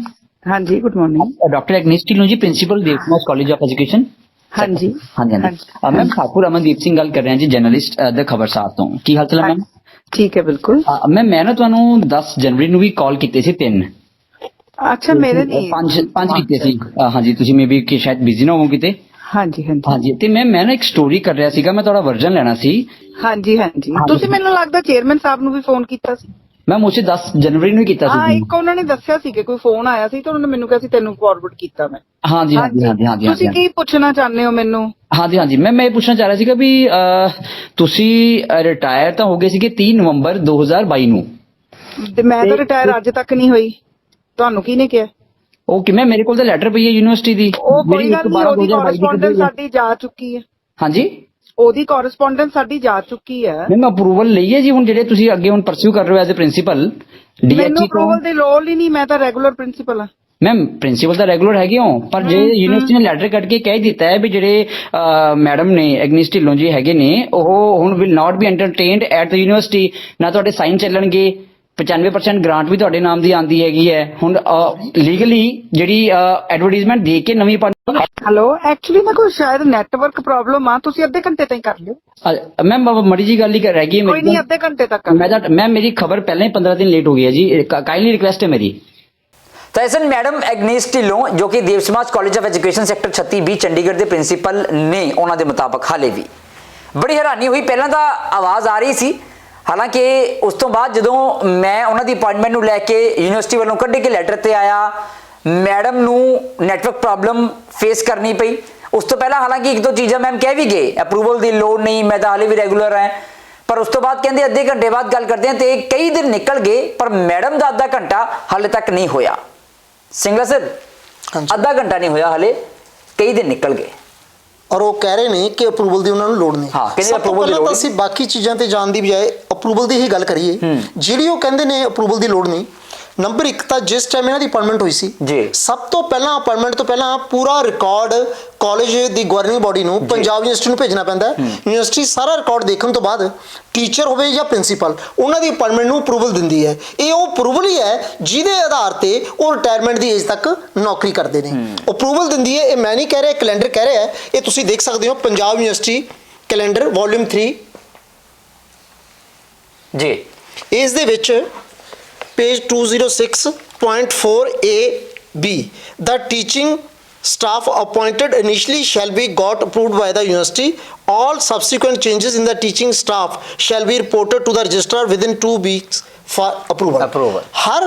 S4: हाँ जी, good morning.
S1: Doctor Agnes Dhillon ji, principal Dev Samaj college of education.
S4: हाँ जी
S1: हाँ जी हाँ जी। मैम ठाकुर अमनदीप सिंह गल कर रहे हैं जी, जर्नलिस्ट द खबरसार तो। की हाल चाल है मैम?
S4: ਠੀਕ ਹੈ ਬਿਲਕੁਲ।
S1: ਮੈਂ ਨਾ ਤੁਹਾਨੂੰ 10 ਜਨਵਰੀ ਨੂੰ ਵੀ ਕਾਲ ਕੀਤੇ ਸੀ 3
S4: ਅੱਛਾ ਮੇਰੇ ਨਹੀਂ
S1: 5 ਕੀਤੇ ਸੀ। ਹਾਂਜੀ ਤੁਸੀਂ ਮੇ ਵੀ ਸ਼ਾਇਦ ਬਿਜ਼ੀ ਨਾ ਹੋਵੋ ਕਿਤੇ।
S4: ਹਾਂਜੀ ਹਾਂਜੀ
S1: ਹਾਂਜੀ ਤੇ ਮੈਂ ਨਾ ਇੱਕ ਸਟੋਰੀ ਕਰ ਰਿਹਾ ਸੀਗਾ, ਮੈਂ ਤੁਹਾਡਾ ਵਰਜਨ ਲੈਣਾ ਸੀ।
S4: ਹਾਂਜੀ ਹਾਂਜੀ ਤੁਸੀਂ ਮੈਨੂੰ ਲੱਗਦਾ ਚੇਅਰਮੈਨ ਸਾਹਿਬ ਨੂੰ ਵੀ ਫੋਨ ਕੀਤਾ ਸੀ।
S1: ਮੈਂ ਮੁਝੇ 10 ਜਨਵਰੀ ਨੂੰ ਹੀ ਕੀਤਾ
S4: ਹਾਂ
S1: ਸੀ।
S4: ਇੱਕ ਉਹਨਾਂ ਨੇ ਦੱਸਿਆ ਸੀ ਕਿ ਕੋਈ ਫੋਨ ਆਇਆ ਸੀ ਤੇ ਉਹਨਾਂ ਨੇ ਮੈਨੂੰ ਕਿਹਾ ਸੀ ਤੈਨੂੰ ਫਾਰਵਰਡ ਕੀਤਾ ਮੈਂ।
S1: ਹਾਂਜੀ ਹਾਂਜੀ ਹਾਂਜੀ ਹਾਂਜੀ
S4: ਤੁਸੀਂ ਕੀ ਪੁੱਛਣਾ ਚਾਹੁੰਦੇ ਹੋ ਮੈਨੂੰ?
S1: ਹਾਂਜੀ ਹਾਂਜੀ ਮੈਂ ਇਹ ਪੁੱਛਣਾ ਚਾਹ ਰਿਹਾ ਸੀਗਾ ਵੀ ਤੁਸੀਂ ਰਿਟਾਇਰ ਤਾਂ ਹੋ ਗਏ ਸੀਗੇ 30 ਨਵੰਬਰ 2022 ਨੂੰ।
S4: ਤੇ ਮੈਂ ਤਾਂ ਰਿਟਾਇਰ ਅੱਜ ਤੱਕ ਨਹੀਂ ਹੋਈ। ਤੁਹਾਨੂੰ ਕਿਹਨੇ ਕਿਹਾ?
S1: ਉਹ ਕਿਵੇਂ ਮੇਰੇ ਕੋਲ ਤਾਂ ਲੈਟਰ ਪਈ ਹੈ ਯੂਨੀਵਰਸਿਟੀ ਦੀ।
S4: ਉਹ ਕੋਈ ਗੱਲ ਨਹੀਂ, ਉਹਦੀ ਕੋਰਸਪੋਂਡੈਂਸ ਸਾਡੀ ਜਾ ਚੁੱਕੀ ਹੈ।
S1: ਹਾਂਜੀ
S4: ਉਹਦੀ ਕੋਰਸਪੋਂਡੈਂਸ ਸਾਡੀ ਜਾ ਚੁੱਕੀ ਹੈ।
S1: ਮੈਂ ਅਪਰੂਵਲ ਲਈ ਹੈ ਜੀ ਹੁਣ ਜਿਹੜੇ ਤੁਸੀਂ ਅੱਗੇ ਹੁਣ ਪਰਸਿਊ ਕਰ ਰਹੇ ਹੋ ਐਜ਼ ਅ ਪ੍ਰਿੰਸੀਪਲ
S4: ਮੈਨੂੰ ਅਪਰੂਵਲ ਦੀ ਲੋੜ ਹੀ ਨਹੀਂ, ਮੈਂ ਤਾਂ ਰੈਗੂਲਰ ਪ੍ਰਿੰਸੀਪਲ ਹਾਂ।
S1: ਮੈਮ ਪ੍ਰਿੰਸੀਪਲ ਤਾਂ ਰੈਗੂਲਰ ਹੈਗੇ ਹੋ, ਪਰ ਜੇ ਯੂਨੀਵਰਸਿਟੀ ਨੇ ਲੈਟਰ ਕੱਢ ਕੇ ਕਹਿ ਦਿੱਤਾ ਹੈ ਵੀ ਜਿਹੜੇ ਮੈਡਮ ਨੇ ਐਗਨਿਸ ਢਿੱਲੋਂ ਜੀ ਹੈਗੇ ਨੇ ਉਹ ਹੁਣ will not be ਐਂਟਰਟੇਨਡ at the university, ਨਾ ਤੁਹਾਡੇ ਸਾਈਨ ਚੱਲਣਗੇ, 95% ਗ੍ਰਾਂਟ ਵੀ ਤੁਹਾਡੇ ਨਾਮ ਦੀ ਆਂਦੀ ਹੈਗੀ ਹੈ। ਹੁਣ ਲੀਗਲੀ ਜਿਹੜੀ ਐਡਵਰਟਾਈਜ਼ਮੈਂਟ ਦੇ ਕੇ ਨਵੀਂ
S4: ਹੈਲੋ ਐਕਚੁਅਲੀ ਮੈਂ ਕੋਈ ਸ਼ਾਇਦ ਨੈਟਵਰਕ ਪ੍ਰੋਬਲਮ ਆ, ਤੁਸੀਂ ਅੱਧੇ ਘੰਟੇ ਤਾਈਂ ਕਰ ਲਿਓ।
S1: ਮੈਮ ਮੜੀ ਜੀ ਗੱਲ ਹੀ ਰਹਿ ਗਈ
S4: ਕੋਈ ਨਹੀਂ, ਅੱਧੇ ਘੰਟੇ ਤੱਕ
S1: ਮੈਂ ਮੇਰੀ ਖਬਰ ਪਹਿਲਾਂ ਹੀ 15 ਦਿਨ ਲੇਟ ਹੋ ਗਈ ਹੈ ਜੀ, ਕਾਈਂਡਲੀ ਰਿਕੁਐਸਟ ਹੈ ਮੇਰੀ। ਤਾਂ ਇਸ ਮੈਡਮ ਐਗਨੇਸ ਢਿੱਲੋਂ ਜੋ ਕਿ ਦੇਵ ਸਮਾਜ college of education sector 36B Chandigarh ਦੇ ਪ੍ਰਿੰਸੀਪਲ ਨੇ, ਉਹਨਾਂ ਦੇ ਮੁਤਾਬਕ ਹਾਲੇ ਵੀ ਬੜੀ ਹੈਰਾਨੀ ਹੋਈ। ਪਹਿਲਾਂ ਤਾਂ ਆਵਾਜ਼ ਆ ਰਹੀ ਸੀ, ਹਾਲਾਂਕਿ ਉਸ ਤੋਂ ਬਾਅਦ ਜਦੋਂ ਮੈਂ ਉਹਨਾਂ ਦੀ ਅਪਾਇੰਟਮੈਂਟ ਨੂੰ ਲੈ ਕੇ ਯੂਨੀਵਰਸਿਟੀ ਵੱਲੋਂ ਕੱਢੇ ਕੇ ਲੈਟਰ ਤੇ ਆਇਆ, ਮੈਡਮ ਨੂੰ ਨੈਟਵਰਕ ਪ੍ਰੋਬਲਮ ਫੇਸ ਕਰਨੀ ਪਈ। ਉਸ ਤੋਂ ਪਹਿਲਾਂ ਹਾਲਾਂਕਿ ਇੱਕ ਦੋ ਚੀਜ਼ਾਂ ਮੈਮ ਕਹਿ ਵੀ ਗਏ, ਅਪਰੂਵਲ ਦੀ ਲੋੜ ਨਹੀਂ, ਮੈਂ ਤਾਂ ਹਾਲੇ ਵੀ ਰੈਗੂਲਰ ਹਾਂ, ਪਰ ਉਸ ਤੋਂ ਬਾਅਦ ਕਹਿੰਦੇ ਅੱਧੇ ਘੰਟੇ ਬਾਅਦ ਗੱਲ ਕਰਦੇ ਹਾਂ ਤੇ ਕਈ ਦਿਨ ਨਿਕਲ ਗਏ ਪਰ ਮੈਡਮ ਦਾ ਅੱਧਾ ਘੰਟਾ ਹਾਲੇ ਤੱਕ ਨਹੀਂ ਹੋਇਆ। ਸਿੰਗਲਾ ਸਰ ਅੱਧਾ ਘੰਟਾ ਨਹੀਂ ਹੋਇਆ ਹਾਲੇ, ਕਈ ਦਿਨ ਨਿਕਲ ਗਏ
S2: ਔਰ ਉਹ ਕਹਿ ਰਹੇ ਨੇ ਕਿ ਅਪਰੂਵਲ ਦੀ ਉਹਨਾਂ ਨੂੰ ਲੋੜ ਨਹੀਂ।
S1: ਕਹਿੰਦੇ ਅਪਰੂਵਲ ਦੀ ਲੋੜ
S2: ਨਹੀਂ। ਅਸੀਂ ਬਾਕੀ ਚੀਜ਼ਾਂ ਤੇ ਜਾਣ ਦੀ ਬਜਾਏ ਅਪਰੂਵਲ ਦੀ ਹੀ ਗੱਲ ਕਰੀਏ। ਜਿਹੜੀ ਉਹ ਕਹਿੰਦੇ ਨੇ ਅਪਰੂਵਲ ਦੀ ਲੋੜ ਨਹੀਂ, ਨੰਬਰ 1 ਤਾਂ ਜਿਸ ਟਾਈਮ ਇਹਨਾਂ ਦੀ ਅਪਾਇੰਟਮੈਂਟ ਹੋਈ ਸੀ ਸਭ ਤੋਂ ਪਹਿਲਾਂ ਅਪਾਇੰਟਮੈਂਟ ਤੋਂ ਪਹਿਲਾਂ ਪੂਰਾ ਰਿਕਾਰਡ ਕਾਲਜ ਦੀ ਗਵਰਨਿੰਗ ਬਾਡੀ ਨੂੰ ਪੰਜਾਬ ਯੂਨੀਵਰਸਿਟੀ ਨੂੰ ਭੇਜਣਾ ਪੈਂਦਾ ਹੈ। ਯੂਨੀਵਰਸਿਟੀ ਸਾਰਾ ਰਿਕਾਰਡ ਦੇਖਣ ਤੋਂ ਬਾਅਦ ਟੀਚਰ ਹੋਵੇ ਜਾਂ ਪ੍ਰਿੰਸੀਪਲ ਉਹਨਾਂ ਦੀ ਅਪਾਇੰਟਮੈਂਟ ਨੂੰ ਅਪਰੂਵਲ ਦਿੰਦੀ ਹੈ। ਇਹ ਉਹ ਅਪਰੂਵਲ ਹੀ ਹੈ ਜਿਹਦੇ ਆਧਾਰ ਤੇ ਉਹ ਰਿਟਾਇਰਮੈਂਟ ਦੀ ਏਜ ਤੱਕ ਨੌਕਰੀ ਕਰਦੇ ਨੇ। ਅਪਰੂਵਲ ਦਿੰਦੀ ਹੈ। ਇਹ ਮੈਂ ਨਹੀਂ ਕਹਿ ਰਿਹਾ, ਕੈਲੰਡਰ ਕਹਿ ਰਿਹਾ ਹੈ। ਇਹ ਤੁਸੀਂ ਦੇਖ ਸਕਦੇ ਹੋ ਪੰਜਾਬ ਯੂਨੀਵਰਸਿਟੀ ਕੈਲੰਡਰ ਵੋਲਿਊਮ 3 ਜੀ, ਇਸ ਦੇ ਵਿੱਚ page 206.4a(b) the teaching staff appointed initially shall be got approved by the university. All subsequent changes in the teaching staff shall be reported to the registrar within 2 weeks for approval. हर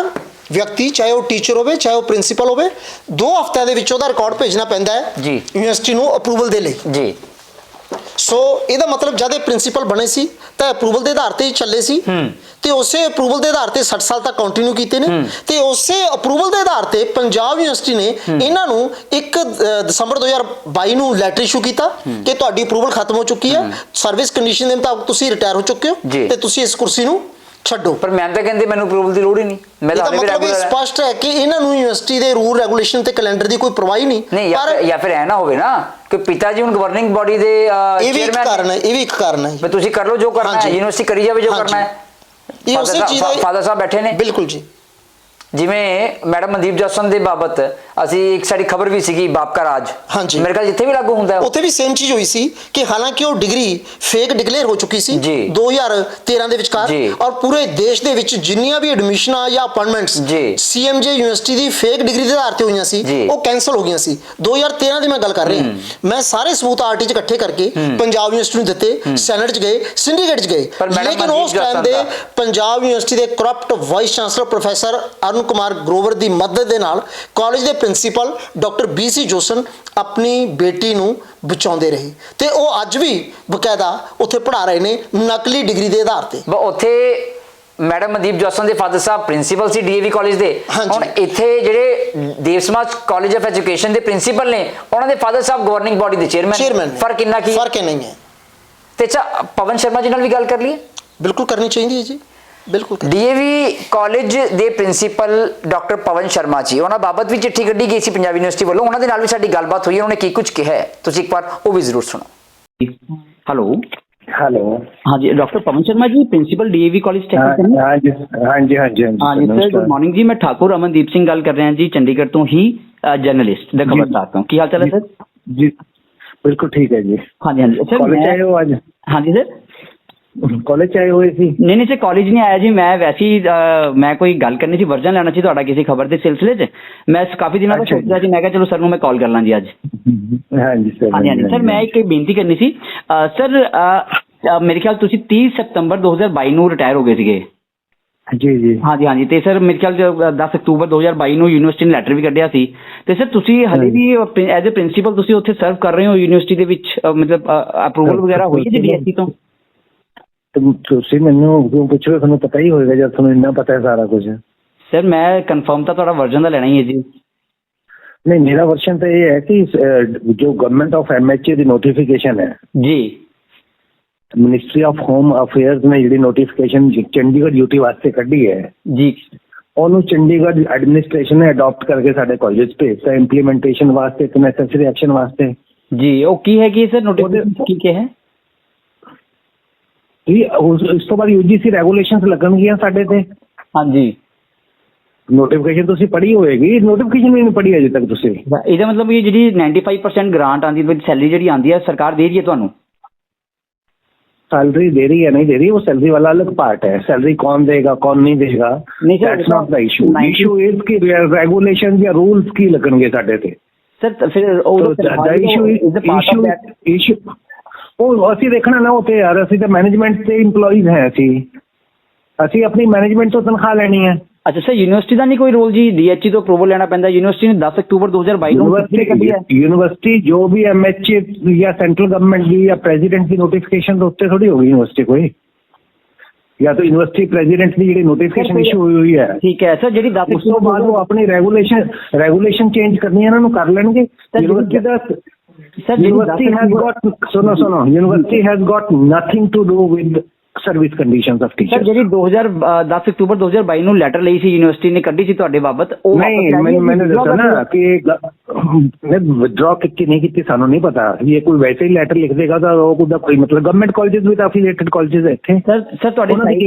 S2: ਵਿਅਕਤੀ ਚਾਹੇ ਉਹ ਟੀਚਰ ਹੋਵੇ ਚਾਹੇ ਉਹ ਪ੍ਰਿੰਸੀਪਲ ਹੋਵੇ 2 ਹਫ਼ਤਿਆਂ ਦੇ ਵਿੱਚ ਉਹਦਾ ਰਿਕਾਰਡ ਭੇਜਣਾ ਪੈਂਦਾ ਹੈ ਯੂਨੀਵਰਸਿਟੀ ਨੂੰ ਅਪਰੂਵਲ ਦੇ ਲਈ ਜੀ। ਸੋ ਇਹਦਾ ਮਤਲਬ ਜਦ ਇਹ ਪ੍ਰਿੰਸੀਪਲ ਬਣੇ ਸੀ ਤਾਂ ਅਪਰੂਵਲ ਦੇ ਆਧਾਰ ਤੇ ਚੱਲੇ ਸੀ ਤੇ ਉਸੇ ਅਪਰੂਵਲ ਦੇ ਆਧਾਰ ਤੇ 60 ਸਾਲ ਤੱਕ ਕੰਟੀਨਿਊ ਕੀਤੇ ਨੇ ਤੇ ਉਸੇ ਅਪਰੂਵਲ ਦੇ ਆਧਾਰ ਤੇ ਪੰਜਾਬ ਯੂਨੀਵਰਸਿਟੀ ਨੇ ਇਹਨਾਂ ਨੂੰ 1 ਦਸੰਬਰ 2022 ਨੂੰ ਲੈਟਰ ਇਸ਼ੂ ਕੀਤਾ ਕਿ ਤੁਹਾਡੀ ਅਪਰੂਵਲ ਖਤਮ ਹੋ ਚੁੱਕੀ ਹੈ, ਸਰਵਿਸ ਕੰਡੀਸ਼ਨ ਦੇ ਮੁਤਾਬਕ ਤੁਸੀਂ ਰਿਟਾਇਰ ਹੋ ਚੁੱਕੇ ਹੋ ਤੇ ਤੁਸੀਂ ਇਸ ਕੁਰਸੀ ਨੂੰ ਛੱਡੋ। ਪਰ ਮੈਮ ਤਾਂ ਕਹਿੰਦੇ ਮੈਨੂੰ ਅਪਰੂਵਲ ਦੀ ਲੋੜ ਹੀ ਨਹੀਂ, ਮੈਂ ਤਾਂ ਮਤਲਬ ਇਹ ਸਪਸ਼ਟ ਹੈ ਕਿ ਇਹਨਾਂ ਨੂੰ ਯੂਨੀਵਰਸਿਟੀ ਦੇ ਰੂਲ ਰੈਗੂਲੇਸ਼ਨ ਤੇ ਕੈਲੰਡਰ ਦੀ ਕੋਈ ਪਰਵਾਹ ਹੀ ਨਹੀਂ। ਪਰ ਜਾਂ ਫਿਰ ਐ ਨਾ ਹੋਵੇ ਨਾ ਕਿ ਪਿਤਾ ਜੀ ਹੁਣ ਗਵਰਨਿੰਗ ਬਾਡੀ ਦੇ ਚੇਅਰਮੈਨ ਕਾਰਨ ਹੈ, ਇਹ ਵੀ ਇੱਕ ਕਾਰਨ ਹੈ। ਤੁਸੀਂ ਕਰ ਲਓ ਜੋ ਕਰਨਾ ਹੈ, ਯੂਨੀਵਰਸਿਟੀ ਕਰੀ ਜਾਵੇ ਜੋ ਕਰਨਾ ਹੈ। ਇਹ ਉਸੇ ਚੀਜ਼ ਦਾ ਫਾਦਰ ਸਾਹਿਬ ਬੈਠੇ ਨੇ ਬਿਲਕੁਲ ਜੀ। ਜਿਵੇਂ ਮੈਡਮ ਮਨਦੀਪ ਜਸਨ ਦੇ ਬਾਬਤ ਅਸੀਂ ਇੱਕ ਸਾਡੀ ਖਬਰ ਵੀ ਸੀਗੀ ਬਾਪ ਕਾ ਰਾਜ, ਮੇਰੇ ਖਿਆਲ ਜਿੱਥੇ ਵੀ ਲਾਗੂ ਹੁੰਦਾ ਉੱਥੇ ਵੀ ਸੇਮ ਚੀਜ਼ ਹੋਈ ਸੀ ਕਿ ਹਾਲਾਂਕਿ ਉਹ ਡਿਗਰੀ ਫੇਕ ਡਿਕਲੇਅਰ ਹੋ ਚੁੱਕੀ ਸੀ 2013 ਦੇ ਵਿਚਕਾਰ ਔਰ ਪੂਰੇ ਦੇਸ਼ ਦੇ ਵਿੱਚ ਜਿੰਨੀਆਂ ਵੀ ਐਡਮਿਸ਼ਨਾਂ ਜਾਂ ਅਪਾਇੰਟਮੈਂਟਸ ਸੀਐਮਜੇ ਯੂਨੀਵਰਸਿਟੀ ਦੀ ਫੇਕ ਡਿਗਰੀ ਦੇ ਆਧਾਰ ਤੇ ਹੋਈਆਂ ਸੀ ਉਹ ਕੈਂਸਲ ਹੋ ਗਈਆਂ ਸੀ। 2013 ਦੀ ਮੈਂ ਗੱਲ ਕਰ ਰਿਹਾ। ਮੈਂ ਸਾਰੇ ਸਬੂਤ ਆਰਟੀ 'ਚ ਇਕੱਠੇ ਕਰਕੇ ਪੰਜਾਬ ਯੂਨੀਵਰਸਿਟੀ ਨੂੰ ਦਿੱਤੇ, ਸੈਨੇਟ 'ਚ ਗਏ, ਸਿੰਡੀਕੇਟ 'ਚ ਗਏ, ਲੇਕਿਨ ਉਸ ਟਾਈਮ ਦੇ ਪੰਜਾਬ ਯੂਨੀਵਰਸਿਟੀ ਦੇ corrupt vice chancellor professor Arun Kumar Grover ਦੀ ਮਦਦ ਦੇ ਨਾਲ ਕਾਲਜ ਦੇ ਪ੍ਰਿੰਸੀਪਲ ਡਾਕਟਰ BC ਜੋਸਨ ਆਪਣੀ ਬੇਟੀ ਨੂੰ ਬਚਾਉਂਦੇ ਰਹੇ ਤੇ ਉਹ ਅੱਜ ਵੀ ਬਕਾਇਦਾ ਉੱਥੇ ਪੜ੍ਹਾ ਰਹੇ ਨੇ ਨਕਲੀ ਡਿਗਰੀ ਦੇ ਆਧਾਰ ਤੇ। ਉੱਥੇ ਮੈਡਮ ਮਨਦੀਪ ਜੋਸਨ ਦੇ ਫਾਦਰ ਸਾਹਿਬ ਪ੍ਰਿੰਸੀਪਲ ਸੀ DAV ਕਾਲਜ ਦੇ, ਹੁਣ ਇੱਥੇ ਜਿਹੜੇ ਦੇਵ ਸਮਾਜ ਕਾਲਜ ਆਫ ਐਜੂਕੇਸ਼ਨ ਦੇ ਪ੍ਰਿੰਸੀਪਲ ਨੇ ਉਹਨਾਂ ਦੇ ਫਾਦਰ ਸਾਹਿਬ ਗਵਰਨਿੰਗ ਬਾਡੀ ਦੇ ਚੇਅਰਮੈਨ। ਫਰਕ ਇੰਨਾ ਕੀ ਫਰਕ ਨਹੀਂ ਹੈ। ਤੇ ਅੱਛਾ ਪਵਨ ਸ਼ਰਮਾ ਜੀ ਨਾਲ ਵੀ ਗੱਲ ਕਰ ਲਈਏ। ਬਿਲਕੁਲ ਕਰਨੀ ਚਾਹੀਦੀ ਹੈ ਜੀ, ਬਿਲਕੁਲ। DAV ਕਾਲਜ ਦੇ ਪ੍ਰਿੰਸੀਪਲ ਡਾਕਟਰ ਪਵਨ ਸ਼ਰਮਾ ਜੀ, ਉਹਨਾਂ ਬਾਬਤ ਵੀ ਚਿੱਠੀ ਕੱਢੀ ਗਈ ਸੀ ਪੰਜਾਬ ਯੂਨੀਵਰਸਿਟੀ ਵੱਲੋਂ, ਉਹਨਾਂ ਦੇ ਨਾਲ ਵੀ ਸਾਡੀ ਗੱਲਬਾਤ ਹੋਈ ਹੈ, ਉਹਨਾਂ ਨੇ ਕੀ ਕੁਝ ਕਿਹਾ ਹੈ ਤੁਸੀਂ ਇੱਕ ਵਾਰ ਉਹ ਵੀ ਜ਼ਰੂਰ ਸੁਣੋ। ਹੈਲੋ ਹਾਂਜੀ ਡਾਕਟਰ ਪਵਨ Sharma ji principal DAV college technical.
S5: ਹਾਂਜੀ
S1: ਸਰ ਗੁੱਡ ਮਾਰਨਿੰਗ ਜੀ, ਮੈਂ ਠਾਕੁਰ ਅਮਨਦੀਪ ਸਿੰਘ ਗੱਲ ਕਰ ਰਿਹਾ ਜੀ ਚੰਡੀਗੜ੍ਹ ਤੋਂ ਹੀ, ਜਰਨਲਿਸਟ ਦਾ ਖਬਰਦਾਰ ਤੋਂ। ਕੀ ਹਾਲ ਚਾਲ ਹੈ ਸਰ?
S5: ਜੀ ਬਿਲਕੁਲ ਠੀਕ ਹੈ ਜੀ।
S1: ਹਾਂਜੀ ਸਰ ਕਾਲਜ ਆਏ ਹੋ ਅੱਜ? ਹਾਂਜੀ ਸਰ
S5: ਕਾਲਜ ਚ ਆਏ ਹੋਏ ਸੀ?
S6: ਨਹੀਂ ਨਹੀਂ ਸਰ ਕਾਲਜ ਨਹੀਂ ਆਇਆ ਜੀ, ਮੈਂ ਵੈਸੇ ਹੀ ਮੈਂ ਕੋਈ ਗੱਲ ਕਰਨੀ ਸੀ, ਵਰਜਨ ਲੈਣਾ ਸੀ ਤੁਹਾਡਾ ਕਿਸੇ ਖਬਰ ਦੇ ਸਿਲਸਿਲੇ 'ਚ। ਮੈਂ ਕਾਫੀ ਦਿਨਾਂ ਤੋਂ ਸੋਚ ਰਿਹਾ ਸੀ, ਮੈਂ ਕਿਹਾ ਚਲੋ ਸਰ ਨੂੰ ਮੈਂ ਕਾਲ ਕਰ ਲਾਂ ਜੀ ਅੱਜ।
S5: ਹਾਂਜੀ ਸਰ।
S6: ਹਾਂਜੀ ਹਾਂਜੀ ਸਰ, ਮੈਂ ਇੱਕ ਬੇਨਤੀ ਕਰਨੀ ਸੀ ਸਰ, ਮੇਰੇ ਖਿਆਲ ਤੁਸੀਂ 30 ਸਤੰਬਰ 2022 ਨੂੰ ਰਿਟਾਇਰ ਹੋ ਗਏ ਸੀਗੇ।
S5: ਜੀ ਜੀ।
S6: ਹਾਂਜੀ ਹਾਂਜੀ, ਤੇ ਸਰ ਮੇਰੇ ਖਿਆਲ 10 ਅਕਤੂਬਰ 2022 ਨੂੰ ਯੂਨੀਵਰਸਿਟੀ ਨੇ ਲੈਟਰ ਵੀ ਕੱਢਿਆ ਸੀ, ਤੇ ਸਰ ਤੁਸੀਂ ਹਲੇ ਵੀ ਐਜ਼ ਅ ਪ੍ਰਿੰਸੀਪਲ ਤੁਸੀਂ ਉੱਥੇ ਸਰਵ ਕਰ ਰਹੇ ਹੋ ਯੂਨੀਵਰਸਿਟੀ ਦੇ ਵਿੱਚ, ਮਤਲਬ ਅਪਰੂਵਲ ਵਗੈਰਾ ਹੋਈ ਹੈ ਜੀ DSC ਤੋਂ?
S5: ਤੁਸੀਂ ਮੈਨੂੰ ਕਿਉਂ ਪੁੱਛ ਰਹੇ ਹੋ? ਤੁਹਾਨੂੰ ਪਤਾ ਹੀ ਹੋਏਗਾ ਜਦ ਤੁਹਾਨੂੰ ਇੰਨਾ ਪਤਾ ਹੈ ਸਾਰਾ ਕੁਝ।
S6: ਸਰ ਮੈਂ ਕਨਫਰਮ ਤਾਂ ਤੁਹਾਡਾ ਵਰਜਨ ਦਾ ਲੈਣਾ ਹੀ ਹੈ ਜੀ।
S5: ਨਹੀਂ, ਮੇਰਾ ਵਰਸ਼ਨ ਤਾਂ ਇਹ ਹੈ ਕਿ ਜੋ government of MHA the notification ਹੈ
S6: ਜੀ,
S5: ਮਿਨਿਸਟਰੀ ਆਫ ਹੋਮ ਅਫੇਅਰਸ ਨੇ ਜਿਹੜੀ ਨੋਟੀਫਿਕੇਸ਼ਨ ਚੰਡੀਗੜ੍ਹ UT ਵਾਸਤੇ ਕੱਢੀ ਹੈ
S6: ਜੀ,
S5: ਉਹਨੂੰ ਚੰਡੀਗੜ੍ਹ ਐਡਮਿਨਿਸਟ੍ਰੇਸ਼ਨ ਨੇ ਅਡਾਪਟ ਕਰਕੇ ਸਾਡੇ ਕਾਲਜ ਭੇਜਤਾ ਇੰਪਲੀਮੈਂਟੇਸ਼ਨ ਵਾਸਤੇ ਤੇ ਨੈਸੈਸਰੀ ਐਕਸ਼ਨ ਵਾਸਤੇ।
S6: ਜੀ ਉਹ ਕੀ ਹੈਗੀ ਸਰ ਨੋਟੀਫਿਕੇਸ਼ਨ ਕੀ ਹੈ?
S5: ਜੀ ਉਸ ਤੋਂ ਬਾਅਦ UGC ਰੈਗੂਲੇਸ਼ਨਸ ਲੱਗਣਗੀਆਂ ਸਾਡੇ ਤੇ।
S6: ਹਾਂਜੀ,
S5: ਨੋਟੀਫਿਕੇਸ਼ਨ ਤੁਸੀਂ ਪੜ੍ਹੀ ਹੋਏਗੀ, ਨੋਟੀਫਿਕੇਸ਼ਨ ਵੀ ਨਹੀਂ ਪੜ੍ਹੀ ਅਜੇ ਤੱਕ ਤੁਸੀਂ।
S6: ਇਹਦਾ ਮਤਲਬ ਇਹ ਜਿਹੜੀ 95% ਗ੍ਰਾਂਟ ਆਉਂਦੀ ਹੈ, ਸੈਲਰੀ ਜਿਹੜੀ ਆਉਂਦੀ ਹੈ ਸਰਕਾਰ ਦੇ ਰਹੀ ਹੈ ਤੁਹਾਨੂੰ?
S5: सैलरी दे रही है नहीं दे रही, वो सैलरी वाला अलग पार्ट है। सैलरी कौन देगा कौन नहीं देगा, that's not the issue. Issue is कि रेगुलेशन या रूल्स की लगणगे साडे ते।
S6: सर फिर
S5: इशू ਉਹ ਅਸੀਂ ਦੇਖਣਾ ਨਾ ਉੱਥੇ ਯਾਰ, ਅਸੀਂ ਤਾਂ ਮੈਨੇਜਮੈਂਟ ਦੇ EMPLOYEES ਹੈ, ਅਸੀਂ ਆਪਣੀ ਮੈਨੇਜਮੈਂਟ ਤੋਂ ਤਨਖਾਹ ਲੈਣੀ ਹੈ।
S6: ਅੱਛਾ ਸਰ, ਯੂਨੀਵਰਸਿਟੀ ਦਾ ਨਹੀਂ ਕੋਈ ਰੋਲ ਜੀ? DHE ਤੋਂ ਅਪਰੂਵਲ ਲੈਣਾ ਪੈਂਦਾ, ਯੂਨੀਵਰਸਿਟੀ ਨੇ 10 ਅਕਤੂਬਰ 2022 ਨੂੰ
S5: यूनिवर्सिटी जो भी MHA या सेंट्रल गवर्नमेंट की या प्रेसिडेंट की नोटिफिकेशन तो उत्ते थोड़ी होगी यूनिवर्सिटी कोई, या तो यूनिवर्सिटी प्रेसिडेंट की ਜਿਹੜੀ नोटिफिकेशन इशू हुई है।
S6: ठीक है सर, ਜਿਹੜੀ 10
S5: ਉਸ ਤੋਂ ਬਾਅਦ ਉਹ ਆਪਣੀ ਰੈਗੂਲੇਸ਼ਨ ਚੇਂਜ ਕਰਨੀ ਹੈ, ਇਹਨਾਂ ਨੂੰ ਕਰ ਲੈਣਗੇ। University the university has got university has got nothing to do with service conditions of teachers।
S6: Sir ਜਿਹੜੀ 10 ਅਕਤੂਬਰ 2022 ਨੂੰ ਲੈਟਰ ਲਈ ਸੀ ਯੂਨੀਵਰਸਿਟੀ ਨੇ ਕੱਢੀ ਸੀ ਤੁਹਾਡੇ ਬਾਬਤ, ਉਹ
S5: ਨਹੀਂ मैंने ਦੱਸਿਆ ਨਾ ਕਿ ਵਿਦਡਰਾ ਕੀਤੀ ਨਹੀਂ ਕੀਤੀ ਸਾਨੂੰ ਨਹੀਂ ਪਤਾ। ਇਹ ਕੋਈ ਵੈਸੇ ਹੀ ਲੈਟਰ ਲਿਖ ਦੇਗਾ ਤਾਂ ਉਹਦਾ ਕੋਈ ਮਤਲਬ। Government colleges with affiliated colleges ਹੈ ਇੱਥੇ।
S6: ਸਰ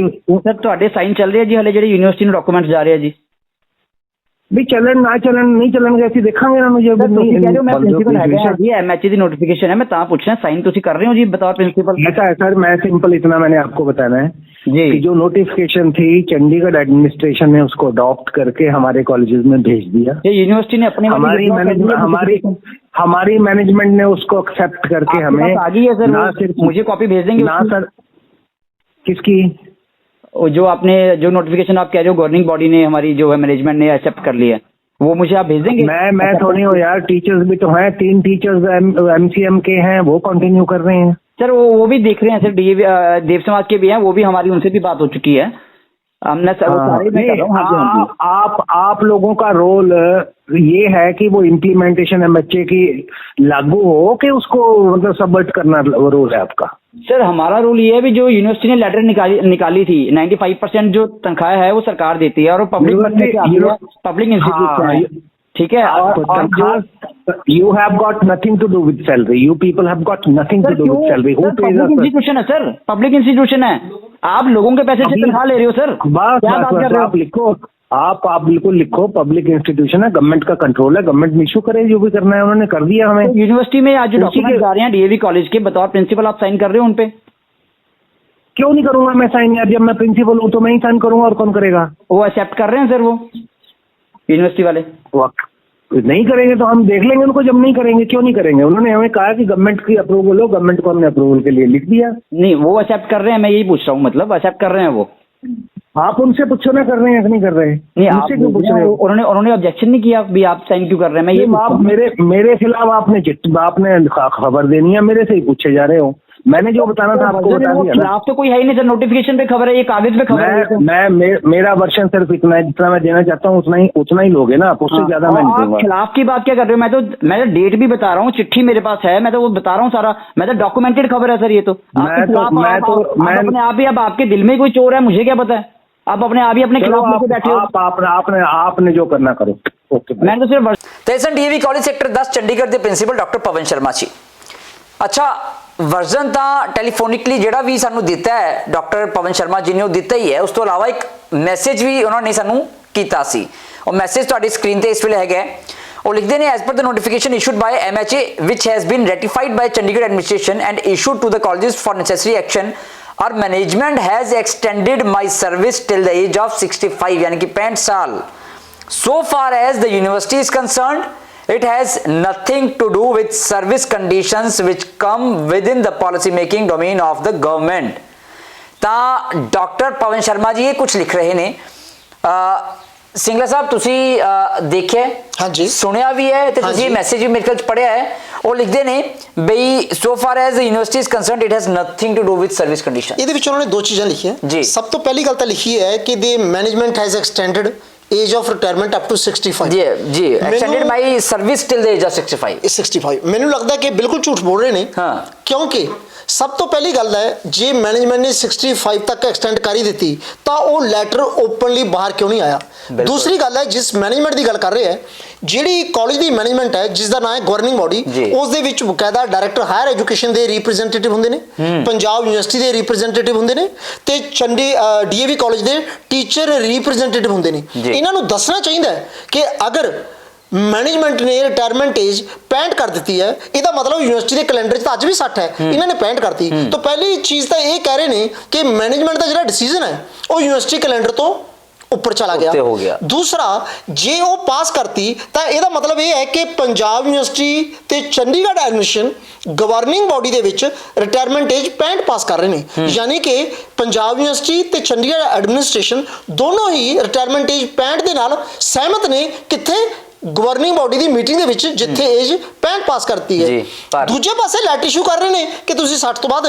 S6: ਤੁਹਾਡੇ ਸਾਈਨ ਚੱਲ ਰਹੇ ਆ ਜੀ ਹਲੇ ਜਿਹੜੇ ਯੂਨੀਵਰਸਿਟੀ ਨੂੰ ਡਾਕੂਮੈਂਟਸ ਜਾ ਰਹੇ ਆ ਜੀ? ਵੀ ਚੱਲਣ ਨਾ ਚੱਲਣ ਨਹੀਂ ਚੱਲਣਗੇ ਅਸੀਂ ਦੇਖਾਂਗੇ ਇਹਨਾਂ ਨੂੰ। ਜੇ ਮੈਂ ਪ੍ਰਿੰਸੀਪਲ ਹੈਗਾ ਜੀ, MHA ਦੀ ਨੋਟੀਫिकेशन है, मैं ता पूछना साइन तुसी कर रहे हो जी बतौर प्रिंसिपल?
S5: ऐसा है सर, मैं सिंपल इतना मैंने आपको बताना है
S6: जी
S5: कि जो नोटिफिकेशन थी चंडीगढ़ एडमिनिस्ट्रेशन ने उसको अडॉप्ट करके हमारे कॉलेजेस में भेज दिया।
S6: ये यूनिवर्सिटी ने अपने
S5: हमारी मैनेजमेंट ने उसको एक्सेप्ट करके हमें
S6: आ गई है सर। ना सिर्फ मुझे कॉपी भेज देंगे
S5: ना सर? किसकी?
S6: जो आपने जो नोटिफिकेशन आप कह रहे हो गवर्निंग बॉडी ने, हमारी जो है मैनेजमेंट ने एक्सेप्ट कर लिया, वो मुझे आप भेज देंगे?
S5: मैं थोड़ी हूँ यार, टीचर्स भी तो हैं, 3 टीचर्स MCM के हैं, वो कंटिन्यू कर रहे हैं
S6: सर। वो भी देख रहे हैं सर, देव समाज के भी हैं, वो भी हमारी उनसे भी बात हो चुकी है। हमने
S5: आप लोगों का रोल ये है कि वो इम्प्लीमेंटेशन MHA की लागू हो कि उसको मतलब सबमिट करना रोल है आपका?
S6: सर हमारा रोल ये है भी जो यूनिवर्सिटी ने लेटर निकाली थी 95% जो तनख्वाह है वो सरकार देती है और पब्लिक इंस्टीट्यूट है, ठीक है।
S5: You have got nothing to do with salary. You people have got nothing to do with salary. Who pays us?
S6: Institution है सर, पब्लिक इंस्टीट्यूशन है, आप लोगों के पैसे से तनख्वाह ले रहे हो सर।
S5: बस आप लिखो, आप बिल्कुल लिखो, पब्लिक इंस्टीट्यूशन है, गवर्नमेंट का कंट्रोल है, गवर्नमेंट इशू करे जो भी करना है, उन्होंने कर दिया हमें।
S6: यूनिवर्सिटी में आज जो डॉक्यूमेंट जा रहे हैं DAV कॉलेज के, बतौर प्रिंसिपल आप साइन कर रहे हो उनपे?
S5: क्यों नहीं करूंगा मैं साइन यार, जब मैं प्रिंसिपल हूँ तो मैं ही साइन करूंगा, और कौन करेगा?
S6: वो एक्सेप्ट कर रहे हैं सर, वो यूनिवर्सिटी वाले
S5: नहीं करेंगे तो हम देख लेंगे उनको। जब नहीं करेंगे, क्यों नहीं करेंगे? उन्होंने हमें कहा कि गवर्नमेंट की अप्रूवल हो, गवर्नमेंट को हमने अप्रूवल के लिए लिख दिया।
S6: नहीं वो एक्सेप्ट कर रहे हैं, मैं यही पूछ रहा हूँ, मतलब एक्सेप्ट कर रहे हैं वो?
S5: आप उनसे पूछो ना, कर रहे हैं कि नहीं कर रहे?
S6: नहीं आप क्यों पूछ रहे हो? उन्होंने ऑब्जेक्शन नहीं किया भी आप साइन क्यों कर रहे हैं? मैं ये
S5: आप मेरे खिलाफ आपने खबर देनी है, मेरे से ही पूछे जा रहे हो। मैंने जो बताना था आपको बता दिया ना।
S6: खिलाफ तो कोई है ही नहीं सर, नोटिफिकेशन पे खबर है, ये कागज पे खबर है।
S5: मेरा वर्षन सिर्फ इतना है, जितना मैं देना चाहता हूँ उतना ही लोगे ना आप, उससे ज्यादा मैं नहीं दूंगा।
S6: खिलाफ की बात क्या कर रहे हो? मैं तो डेट भी बता रहा हूँ, चिट्ठी मेरे पास है, मैं तो वो बता रहा हूँ सारा, मैं तो डॉक्यूमेंटेड खबर है सर ये तो। अपने आप ही, अब आपके दिल में कोई चोर है, मुझे क्या पता है? आप अपने आप ही अपने खिलाफ बैठे हो।
S5: आपने जो करना करो।
S6: मैं तो सिर्फ
S1: DAV कॉलेज सेक्टर 10 चंडीगढ़ के प्रिंसीपल डॉक्टर पवन शर्मा जी। अच्छा वर्जन तो टैलीफोनिकली ਜਿਹੜਾ ਵੀ ਸਾਨੂੰ ਦਿੱਤਾ ਹੈ ਡਾਕਟਰ ਪਵਨ ਸ਼ਰਮਾ ਜੀ ਨੇ ਉਹ ਦਿੱਤਾ ਹੀ ਹੈ, ਉਸ ਤੋਂ ਇਲਾਵਾ ਇੱਕ ਮੈਸੇਜ ਵੀ ਉਹਨਾਂ ਨੇ ਸਾਨੂੰ ਕੀਤਾ ਸੀ। ਉਹ ਮੈਸੇਜ ਤੁਹਾਡੀ ਸਕਰੀਨ ਤੇ ਇਸ ਵੇਲੇ ਹੈਗਾ। ਉਹ ਲਿਖਦੇ ਨੇ as per the notification issued ਬਾय MHA which has been ratified by Chandigarh administration and issued to the colleges for necessary action और management has extended my service till the age of 65 यानी कि 65 साल. So far as the university is concerned, it has nothing to do with service conditions which come within the policy making domain of the government. ਤਾਂ ਡਾਕਟਰ ਪਵਨ ਸ਼ਰਮਾ ਜੀ ਇਹ ਕੁਝ ਲਿਖ ਰਹੇ ਨੇ. ਸਿੰਗਲਾ ਸਾਹਿਬ ਤੁਸੀਂ ਦੇਖਿਆ
S2: ਹਾਂਜੀ,
S1: ਸੁਣਿਆ ਵੀ ਹੈ ਤੇ ਤੁਸੀਂ ਇਹ ਮੈਸੇਜ ਵੀ ਮੇਰੇ ਕੋਲ ਪੜਿਆ ਹੈ. ਉਹ ਲਿਖਦੇ ਨੇ ਬਈ so far as the university is concerned it has nothing to do with service condition.
S2: ਇਹਦੇ ਵਿੱਚ ਉਹਨਾਂ ਨੇ ਦੋ ਚੀਜ਼ਾਂ ਲਿਖੀਆਂ
S1: ਜੀ.
S2: ਸਭ ਤੋਂ ਪਹਿਲੀ ਗੱਲ ਤਾਂ ਲਿਖੀ ਹੈ ਕਿ the management has extended age of retirement up to 65.
S1: ਜੀ extended my service till the age of 65.
S2: 65 ਮੈਨੂੰ ਲੱਗਦਾ ਕਿ ਬਿਲਕੁਲ ਝੂਠ ਬੋਲ ਰਹੇ ਨੇ.
S1: ਹਾਂ.
S2: ਕਿਉਂਕਿ ਸਭ ਤੋਂ ਪਹਿਲੀ ਗੱਲ ਹੈ ਜੇ ਮੈਨੇਜਮੈਂਟ ਨੇ 65 ਤੱਕ ਐਕਸਟੈਂਡ ਕਰ ਹੀ ਦਿੱਤੀ ਤਾਂ ਉਹ ਲੈਟਰ ਓਪਨਲੀ ਬਾਹਰ ਕਿਉਂ ਨਹੀਂ ਆਇਆ. ਦੂਸਰੀ ਗੱਲ ਹੈ ਜਿਸ ਮੈਨੇਜਮੈਂਟ ਦੀ ਗੱਲ ਕਰ ਰਹੇ ਹੈ ਜਿਹੜੀ ਕਾਲਜ ਦੀ ਮੈਨੇਜਮੈਂਟ ਹੈ ਜਿਸ ਦਾ ਨਾਮ ਹੈ ਗਵਰਨਿੰਗ ਬੋਡੀ, ਉਸ ਦੇ ਵਿੱਚ ਬਕਾਇਦਾ ਡਾਇਰੈਕਟਰ ਹਾਇਰ ਐਜੂਕੇਸ਼ਨ ਦੇ ਰਿਪਰੈਜ਼ੈਂਟੇਟਿਵ ਹੁੰਦੇ ਨੇ, ਪੰਜਾਬ ਯੂਨੀਵਰਸਿਟੀ ਦੇ ਰਿਪਰੈਜ਼ੈਂਟੇਟਿਵ ਹੁੰਦੇ ਨੇ ਤੇ ਡੀਏਵੀ ਕਾਲਜ ਦੇ ਟੀਚਰ ਰਿਪਰੈਜ਼ੈਂਟੇਟਿਵ ਹੁੰਦੇ ਨੇ. ਇਹਨਾਂ ਨੂੰ ਦੱਸਣਾ ਚਾਹੀਦਾ ਹੈ ਕਿ ਅਗਰ ਮੈਨੇਜਮੈਂਟ ਨੇ ਰਿਟਾਇਰਮੈਂਟ ਏਜ 65 ਕਰ ਦਿੱਤੀ ਹੈ ਇਹਦਾ ਮਤਲਬ ਯੂਨੀਵਰਸਿਟੀ ਦੇ ਕੈਲੰਡਰ 'ਚ ਤਾਂ ਅੱਜ ਵੀ 60 ਹੈ, ਇਹਨਾਂ ਨੇ 65 ਕਰਤੀ. ਤਾਂ ਪਹਿਲੀ ਚੀਜ਼ ਤਾਂ ਇਹ ਕਹਿ ਰਹੇ ਨੇ ਕਿ ਮੈਨੇਜਮੈਂਟ ਦਾ ਜਿਹੜਾ ਡਿਸੀਜਨ ਹੈ ਉਹ ਯੂਨੀਵਰਸਿਟੀ ਕੈਲੰਡਰ ਤੋਂ ਉੱਪਰ ਚਲਾ ਗਿਆ. ਦੂਸਰਾ ਜੇ ਉਹ ਪਾਸ ਕਰਤੀ ਤਾਂ ਇਹਦਾ ਮਤਲਬ ਇਹ ਹੈ ਕਿ ਪੰਜਾਬ ਯੂਨੀਵਰਸਿਟੀ ਤੇ ਚੰਡੀਗੜ੍ਹ ਐਡਮਿਸ਼ਨ ਗਵਰਨਿੰਗ ਬਾਡੀ ਦੇ ਵਿੱਚ ਰਿਟਾਇਰਮੈਂਟ ਏਜ 65 ਪਾਸ ਕਰ ਰਹੇ ਨੇ. ਯਾਨੀ ਕਿ ਪੰਜਾਬ ਯੂਨੀਵਰਸਿਟੀ ਤੇ ਚੰਡੀਗੜ੍ਹ ਐਡਮਿਨਿਸਟ੍ਰੇਸ਼ਨ ਦੋਨੋਂ ਹੀ ਰਿਟਾਇਰਮੈਂਟ ਏਜ 65 ਦੇ ਨਾਲ ਸਹਿਮਤ ਨੇ. ਕਿੱਥੇ? ਗਵਰਨਿੰਗ ਬਾਡੀ ਦੀ ਮੀਟਿੰਗ ਦੇ ਵਿੱਚ ਜਿੱਥੇ ਏਜ 65 ਪਾਸ ਕਰਤੀ ਹੈ. ਦੂਜੇ ਪਾਸੇ ਲੈਟ ਇਸ਼ੂ ਕਰ ਰਹੇ ਨੇ ਕਿ ਤੁਸੀਂ 60 ਤੋਂ ਬਾਅਦ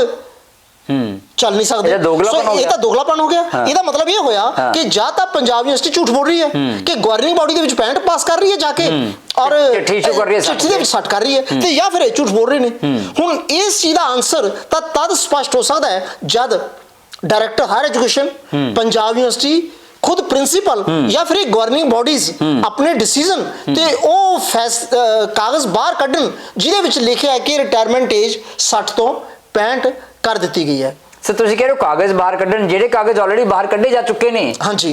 S2: ਚੱਲ ਨਹੀਂ ਸਕਦੇ. ਇਹ ਤਾਂ ਦੋਗਲਾਪਨ ਹੋ ਗਿਆ. ਇਹਦਾ ਮਤਲਬ ਇਹ ਹੋਇਆ ਕਿ ਜਾਂ ਤਾਂ ਪੰਜਾਬ ਯੂਨੀਵਰਸਿਟੀ ਝੂਠ ਬੋਲ ਰਹੀ ਹੈ ਕਿ ਗਵਰਨਿੰਗ ਬਾਡੀ ਦੇ ਵਿੱਚ 65 ਪਾਸ ਕਰ ਰਹੀ ਹੈ ਜਾ ਕੇ ਔਰ ਚਿੱਠੀ ਦੇ ਵਿੱਚ 60 ਕਰ ਰਹੀ ਹੈ, ਤੇ ਜਾਂ ਫਿਰ ਇਹ ਝੂਠ ਬੋਲ ਰਹੇ ਨੇ. ਹੁਣ ਇਸ ਚੀਜ਼ ਦਾ ਆਨਸਰ ਤਾਂ ਤਦ ਸਪਸ਼ਟ ਹੋ ਸਕਦਾ ਹੈ ਜਦ director higher education Punjab university खुद प्रिंसिपल या फिर गवर्निंग बॉडीज अपने डिसीजन ते कागज बाहर कढ़न जिहदे विच लिखिया है कि रिटायरमेंट एज 60 तो 65 कर दी गई है.
S1: ਸਰ ਤੁਸੀਂ ਕਹਿ ਰਹੇ ਹੋ ਕਾਗਜ਼ ਬਾਹਰ ਕੱਢਣ, ਜਿਹੜੇ ਕਾਗਜ਼ ਆਲਰੇਡੀ ਬਾਹਰ ਕੱਢੇ ਜਾ ਚੁੱਕੇ ਨੇ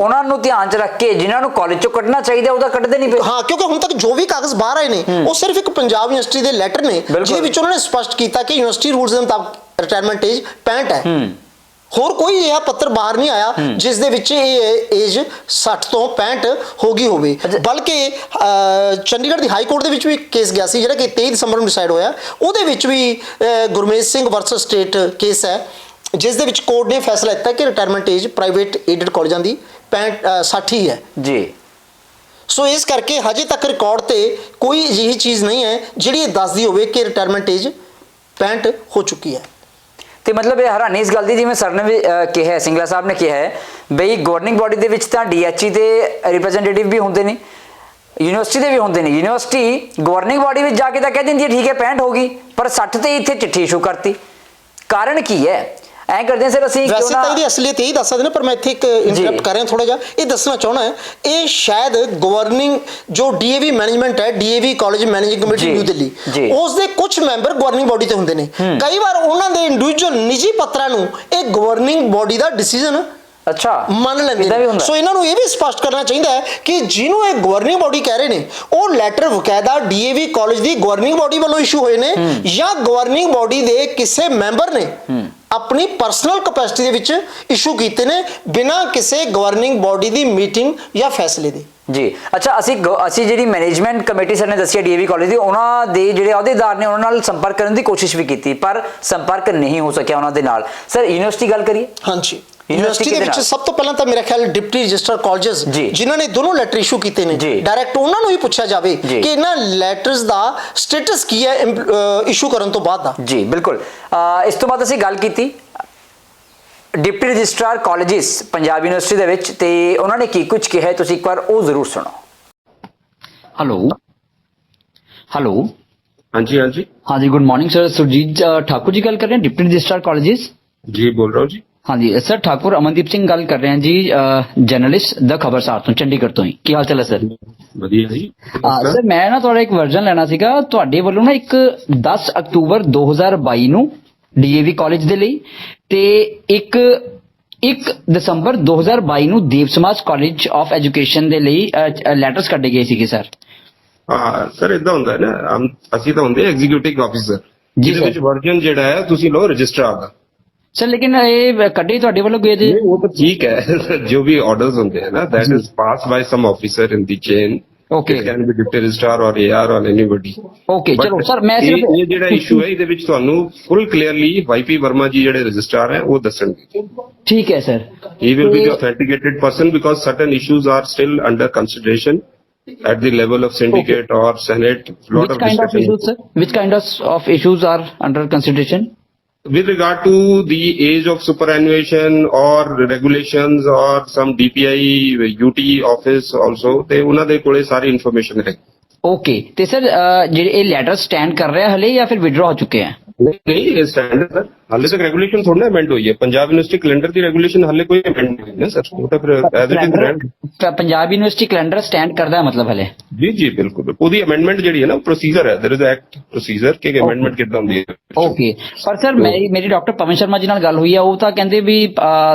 S1: ਉਹਨਾਂ ਨੂੰ ਧਿਆਨ 'ਚ ਰੱਖ ਕੇ ਜਿਨ੍ਹਾਂ ਨੂੰ ਕਾਲਜ 'ਚੋਂ ਕੱਢਣਾ ਚਾਹੀਦਾ ਉਹਦਾ ਕੱਢਦੇ ਨਹੀਂ ਪਏ.
S2: ਹਾਂ, ਕਿਉਂਕਿ ਹੁਣ ਤੱਕ ਜੋ ਵੀ ਕਾਗਜ਼ ਬਾਹਰ ਆਏ ਨੇ ਉਹ ਸਿਰਫ ਇੱਕ ਪੰਜਾਬ ਯੂਨੀਵਰਸਿਟੀ ਦੇ ਲੈਟਰ ਨੇ ਜਿਹਦੇ ਵਿੱਚ ਉਹਨਾਂ ਨੇ ਸਪਸ਼ਟ ਕੀਤਾ ਕਿ ਯੂਨੀਵਰਸਿਟੀ ਰੂਲਸ ਦੇ ਮੁਤਾਬਕ ਰਿਟਾਇਰਮੈਂਟ ਏਜ 65 ਹੈ. ਹੋਰ ਕੋਈ ਇਹ ਪੱਤਰ ਬਾਹਰ ਨਹੀਂ ਆਇਆ ਜਿਸ ਦੇ ਵਿੱਚ ਇਹ ਏਜ 60 ਤੋਂ 65 ਹੋ ਗਈ ਹੋਵੇ. ਬਲਕਿ ਚੰਡੀਗੜ੍ਹ ਦੀ ਹਾਈ ਕੋਰਟ ਦੇ ਵਿੱਚ ਵੀ ਕੇਸ ਗਿਆ ਸੀ ਜਿਹੜਾ ਕਿ 23 ਦਸੰਬਰ ਨੂੰ ਡਿਸਾਈਡ ਹੋਇਆ. ਉਹਦੇ ਵਿੱਚ ਵੀ Gurmej Singh versus state case ਹੈ ਜਿਸ ਦੇ ਵਿੱਚ ਕੋਰਟ ਨੇ ਫੈਸਲਾ ਦਿੱਤਾ ਕਿ ਰਿਟਾਇਰਮੈਂਟ ਏਜ ਪ੍ਰਾਈਵੇਟ ਏਡਡ ਕਾਲਜਾਂ ਦੀ 60 ਹੀ ਹੈ ਜੀ. ਸੋ ਇਸ ਕਰਕੇ ਹਜੇ ਤੱਕ ਰਿਕਾਰਡ ਤੇ ਕੋਈ ਅਜਿਹੀ ਚੀਜ਼ ਨਹੀਂ ਹੈ ਜਿਹੜੀ ਇਹ ਦੱਸਦੀ ਹੋਵੇ ਕਿ ਰਿਟਾਇਰਮੈਂਟ ਏਜ 65 ਹੋ ਚੁੱਕੀ ਹੈ.
S1: ਤੇ ਮਤਲਬ ਇਹ ਹੈਰਾਨੀ ਇਸ ਗੱਲ ਦੀ ਜਿਵੇਂ ਸਰ ਨੇ ਵੀ ਕਿਹਾ ਹੈ, ਸਿੰਗਲਾ ਸਾਹਿਬ ਨੇ ਕਿਹਾ ਹੈ ਬਈ ਗਵਰਨਿੰਗ ਬਾਡੀ ਦੇ ਵਿੱਚ ਤਾਂ ਡੀਐਚਈ ਦੇ ਰਿਪਰੈਜ਼ੈਂਟੇਟਿਵ ਵੀ ਹੁੰਦੇ ਨੇ, ਯੂਨੀਵਰਸਿਟੀ ਦੇ ਵੀ ਹੁੰਦੇ ਨੇ. ਯੂਨੀਵਰਸਿਟੀ ਗਵਰਨਿੰਗ ਬਾਡੀ ਵਿੱਚ ਜਾ ਕੇ ਤਾਂ ਕਹਿ ਦਿੰਦੀ ਹੈ ਠੀਕ ਹੈ 65 ਹੋ ਗਈ, ਪਰ 60 ਤੇ ਇੱਥੇ ਚਿੱਠੀ ਇਸ਼ੂ ਕਰਤੀ. ਕਾਰਨ ਕੀ ਹੈ? ਐਂ ਕਰਦੇ ਹਾਂ ਸਰ ਅਸੀਂ
S2: ਵੈਸੇ ਤਾਂ ਇਹਦੀ ਅਸਲੀਅਤ ਇਹੀ ਦੱਸ ਸਕਦੇ ਨੇ, ਪਰ ਮੈਂ ਇੱਥੇ ਇੱਕ ਇੰਟਰਪਟ ਕਰ ਰਿਹਾ ਥੋੜਾ ਜਿਹਾ. ਇਹ ਦੱਸਣਾ ਚਾਹਣਾ ਹੈ ਇਹ ਸ਼ਾਇਦ ਗਵਰਨਿੰਗ ਜੋ ਡੀਏਵੀ ਮੈਨੇਜਮੈਂਟ ਹੈ, DAV college managing committee new Delhi, ਉਸ ਦੇ ਕੁਝ ਮੈਂਬਰ ਗਵਰਨਿੰਗ ਬਾਡੀ ਤੇ ਹੁੰਦੇ ਨੇ. ਕਈ ਵਾਰ ਉਹਨਾਂ ਦੇ ਇੰਡੀਵਿਜੂਅਲ ਨਿੱਜੀ ਪੱਤਰਾਂ ਨੂੰ ਇਹ ਗਵਰਨਿੰਗ ਬਾਡੀ ਦਾ ਡਿਸੀਜਨ ਮੰਨ ਲੈਂਦੇ ਨੇ. ਸੋ ਇਹਨਾਂ ਨੂੰ ਇਹ ਵੀ ਸਪਸ਼ਟ ਕਰਨਾ ਚਾਹੀਦਾ ਹੈ ਕਿ ਜਿਹਨੂੰ ਇਹ ਗਵਰਨਿੰਗ ਬਾਡੀ ਕਹਿ ਰਹੇ ਨੇ ਉਹ ਲੈਟਰ ਬਕਾਇਦਾ ਡੀਏਵੀ ਕਾਲਜ ਦੀ ਗਵਰਨਿੰਗ ਬਾਡੀ ਵੱਲੋਂ ਇਸ਼ੂ ਹੋਏ ਨੇ ਜਾਂ ਗਵਰਨਿੰਗ ਬਾਡੀ ਦੇ ਕਿਸੇ ਮੈਂਬਰ ਨੇ ਆਪਣੀ ਪਰਸਨਲ ਕਪੈਸਿਟੀ ਦੇ ਵਿੱਚ ਇਸ਼ੂ ਕੀਤੇ ਨੇ ਬਿਨਾਂ ਕਿਸੇ ਗਵਰਨਿੰਗ ਬਾਡੀ ਦੀ ਮੀਟਿੰਗ ਜਾਂ ਫੈਸਲੇ ਦੇ.
S1: ਜੀ ਅੱਛਾ, ਅਸੀਂ ਜਿਹੜੀ ਮੈਨੇਜਮੈਂਟ ਕਮੇਟੀ ਸਰ ਨੇ ਦੱਸਿਆ ਡੀਏਵੀ ਕਾਲਜ ਦੀ, ਉਹਨਾਂ ਦੇ ਜਿਹੜੇ ਅਹੁਦੇਦਾਰ ਨੇ ਉਹਨਾਂ ਨਾਲ ਸੰਪਰਕ ਕਰਨ ਦੀ ਕੋਸ਼ਿਸ਼ ਵੀ ਕੀਤੀ ਪਰ ਸੰਪਰਕ ਨਹੀਂ ਹੋ ਸਕਿਆ ਉਹਨਾਂ ਦੇ ਨਾਲ. ਸਰ ਯੂਨੀਵਰਸਿਟੀ ਗੱਲ ਕਰੀਏ.
S2: ਹਾਂਜੀ, ਯੂਨੀਵਰਸਿਟੀ ਦੇ ਵਿੱਚ ਸਭ ਤੋਂ ਪਹਿਲਾਂ ਤਾਂ ਮੇਰਾ ਖਿਆਲ ਡਿਪਟੀ ਰਜਿਸਟਰ ਕਾਲਜਸ ਜਿਨ੍ਹਾਂ ਨੇ ਦੋਨੋਂ ਲੈਟਰ ਇਸ਼ੂ ਕੀਤੇ ਨੇ ਡਾਇਰੈਕਟ ਉਹਨਾਂ ਨੂੰ ਹੀ ਪੁੱਛਿਆ ਜਾਵੇ ਕਿ ਇਹਨਾਂ ਲੈਟਰਸ ਦਾ ਸਟੇਟਸ ਕੀ ਹੈ ਇਸ਼ੂ ਕਰਨ ਤੋਂ ਬਾਅਦ ਦਾ. ਜੀ ਬਿਲਕੁਲ. ਇਸ ਤੋਂ ਬਾਅਦ ਅਸੀਂ ਗੱਲ ਕੀਤੀ deputy registrar colleges Punjab university ਦੇ ਵਿੱਚ ਤੇ ਉਹਨਾਂ ਨੇ ਕੀ ਕੁਝ ਕਿਹਾ ਤੁਸੀਂ ਇੱਕ ਵਾਰ ਉਹ ਜ਼ਰੂਰ ਸੁਣੋ.
S7: ਹੈਲੋ
S8: ਹਾਂਜੀ ਹਾਂਜੀ
S7: ਹਾਂਜੀ ਗੁੱਡ ਮਾਰਨਿੰਗ ਸਰ, ਸੁਰਜੀਤ ਠਾकुर जी ਗੱਲ ਕਰ ਰਹੇ हैं डिप्टी रजिस्ट्रार कॉलेजेस
S8: जी बोल रहा हूँ जी.
S7: हाँ जी सर, ठाकुर अमनदीप सिंह ਗੱਲ ਕਰ ਰਹੇ हैं जी, जर्नलिस्ट द खबरसार ਤੋਂ ਚੰਡੀਗੜ੍ਹ ਤੋਂ ਹੀ. ਕੀ ਹਾਲ ਚਾਲ ਹੈ ਸਰ?
S8: ਵਧੀਆ ਜੀ.
S7: ਸਰ ਮੈਂ ਨਾ ਤੁਹਾਡਾ ਇੱਕ ਵਰਜ਼ਨ ਲੈਣਾ ਸੀਗਾ ਤੁਹਾਡੇ ਵੱਲੋਂ ਨਾ ਇੱਕ 10 ਅਕਤੂਬਰ 2022 ਨੂੰ ਡੀਏਵੀ ਕਾਲਜ ਦੇ ਲਈ ਤੇ ਇੱਕ 1 ਦਸੰਬਰ 2022 ਨੂੰ ਦੇਵ ਸਮਾਜ ਕਾਲਜ ਆਫ ਐਜੂਕੇਸ਼ਨ ਦੇ ਲਈ ਲੈਟਰਸ ਕੱਢੇ ਗਏ ਸੀਗੇ ਸਰ.
S8: ਹਾਂ ਸਰ ਇਦਾਂ ਹੁੰਦਾ ਹੈ ਨਾ, ਅਸੀਂ ਤਾਂ ਹੁੰਦੇ ਐਗਜ਼ੀਕਿਊਟਿਵ ਆਫੀਸਰ ਜਿਹਦੇ ਵਿੱਚ ਵਰਜਨ ਜਿਹੜਾ ਹੈ ਤੁਸੀਂ ਲਓ ਰਜਿਸਟਰਾਰ ਦਾ.
S7: ਸਰ ਲੇਕਿਨ ਇਹ ਕੱਢੇ ਤੁਹਾਡੇ ਵੱਲੋਂ ਗਏ ਜੇ
S8: नहीं, वो तो ठीक है जो भी ऑर्डर्स होते हैं ना that is pass by some officer in the chain
S7: Okay.
S8: It can be deputy registrar और एआर और एनीबॉडी
S7: ਓਕੇ ਚਲੋ ਸਰ ਮੈਂ ਸਿਰਫ
S8: ਇਹ ਜਿਹੜਾ ਇਸ਼ੂ ਹੈ ਇਹਦੇ ਵਿੱਚ ਤੁਹਾਨੂੰ ਫੁੱਲ ਕਲੀਅਰਲੀ ਵਾਈਪੀ ਵਰਮਾ ਜੀ ਜਿਹੜੇ ਰਜਿਸਟਰਾਰ ਹੈ ਉਹ ਦੱਸਣਗੇ
S7: ਠੀਕ ਹੈ sir
S8: he will be the authenticated person because certain issues are still under consideration at the level of syndicate or senate lot
S7: which
S8: of
S7: kind of
S8: discussion
S7: issues sir which kind of issues are under consideration
S8: with regard to the age of superannuation or regulations or some DPI UT office also ਤੇ ਉਹਨਾਂ ਦੇ ਕੋਲੇ ਸਾਰੀ ਇਨਫੋਰਮੇਸ਼ਨ ਹੈ
S7: ਓਕੇ ਤੇ ਸਰ ਜਿਹੜੇ ਇਹ ਲੈਟਰ ਸਟੈਂਡ ਕਰ ਰਿਹਾ ਹਲੇ ਜਾਂ ਫਿਰ ਵਿਡਰਾ ਹੋ ਚੁੱਕੇ ਹੈ
S8: ਨਹੀਂ ਇਹ ਸਟੈਂਡਰਡ ਸਰ ਹਾਲੇ ਤੱਕ ਰੈਗੂਲੇਸ਼ਨ ਥੋੜਾ ਅਮੈਂਡ ਹੋਈ ਹੈ ਪੰਜਾਬ ਯੂਨੀਵਰਸਿਟੀ ਕੈਲੰਡਰ ਦੀ ਰੈਗੂਲੇਸ਼ਨ ਹਾਲੇ ਕੋਈ ਅਮੈਂਡ ਨਹੀਂ ਹੋਈ ਨਾ ਸਰ ਉਹ ਤਾਂ ਫਿਰ ਐਜ਼ ਇਟ ਇਜ਼ ਰਹਿਣ
S7: ਪੰਜਾਬ ਯੂਨੀਵਰਸਿਟੀ ਕੈਲੰਡਰ ਸਟੈਂਡ ਕਰਦਾ ਹੈ ਮਤਲਬ ਹਲੇ
S8: ਜੀ ਜੀ ਬਿਲਕੁਲ ਉਹਦੀ ਅਮੈਂਡਮੈਂਟ ਜਿਹੜੀ ਹੈ ਨਾ ਪ੍ਰੋਸੀਜਰ ਹੈ देयर इज ਐਕਟ ਪ੍ਰੋਸੀਜਰ ਕਿ ਅਮੈਂਡਮੈਂਟ ਕਿੱਦਾਂ ਹੁੰਦੀ ਹੈ
S7: ਓਕੇ ਪਰ ਸਰ ਮੇਰੀ ਡਾਕਟਰ ਪਵਨ ਸ਼ਰਮਾ ਜੀ ਨਾਲ ਗੱਲ ਹੋਈ ਹੈ ਉਹ ਤਾਂ ਕਹਿੰਦੇ ਵੀ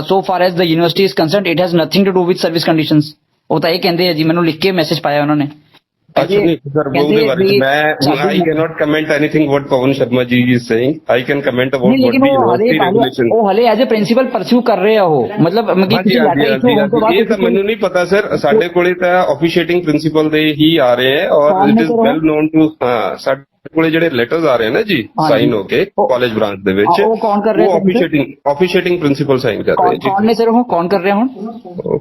S7: so far as the university is concerned it has nothing to do with service conditions ਉਹ ਤਾਂ ਇਹ ਕਹਿੰਦੇ ਆ ਜੀ ਮੈਨੂੰ ਲਿਖ ਕੇ ਮੈਸੇਜ ਪਾਇਆ ਉਹਨਾਂ ਨੇ
S8: अच्छा नहीं सर वो भी बारे मैं I cannot comment anything what Pawan Sharma ji is saying I can comment about what the university regulation
S7: ਉਹ ਹਲੇ ਐਜ਼ ਅ ਪ੍ਰਿੰਸੀਪਲ ਪਰਸਿਊ ਕਰ ਰਹੇ ਆ ਉਹ ਮਤਲਬ
S8: ਇਹ ਤਾਂ ਮੈਨੂੰ ਨਹੀਂ ਪਤਾ ਸਰ ਸਾਡੇ ਕੋਲੇ ਤਾਂ ਆਫੀਸ਼ੀਏਟਿੰਗ ਪ੍ਰਿੰਸੀਪਲ ਦੇ ਹੀ ਆ ਰਹੇ ਹੈ ਔਰ it is well known to ਸਾਡੇ ਕੋਲੇ ਜਿਹੜੇ ਲੈਟਰਸ ਆ ਰਹੇ ਨੇ ਜੀ ਸਾਈਨ ਹੋ ਕੇ ਕਾਲਜ ਬ੍ਰਾਂਚ ਦੇ ਵਿੱਚ
S7: ਉਹ ਕੌਣ ਕਰ ਰਿਹਾ
S8: ਹੈ ਆਫੀਸ਼ੀਏਟਿੰਗ ਪ੍ਰਿੰਸੀਪਲ ਸਾਈਨ ਕਰ ਰਹੇ ਜੀ
S7: ਕੌਣ ਨੇ ਸਰ ਉਹ ਕੌਣ ਕਰ ਰਿਹਾ ਹੁਣ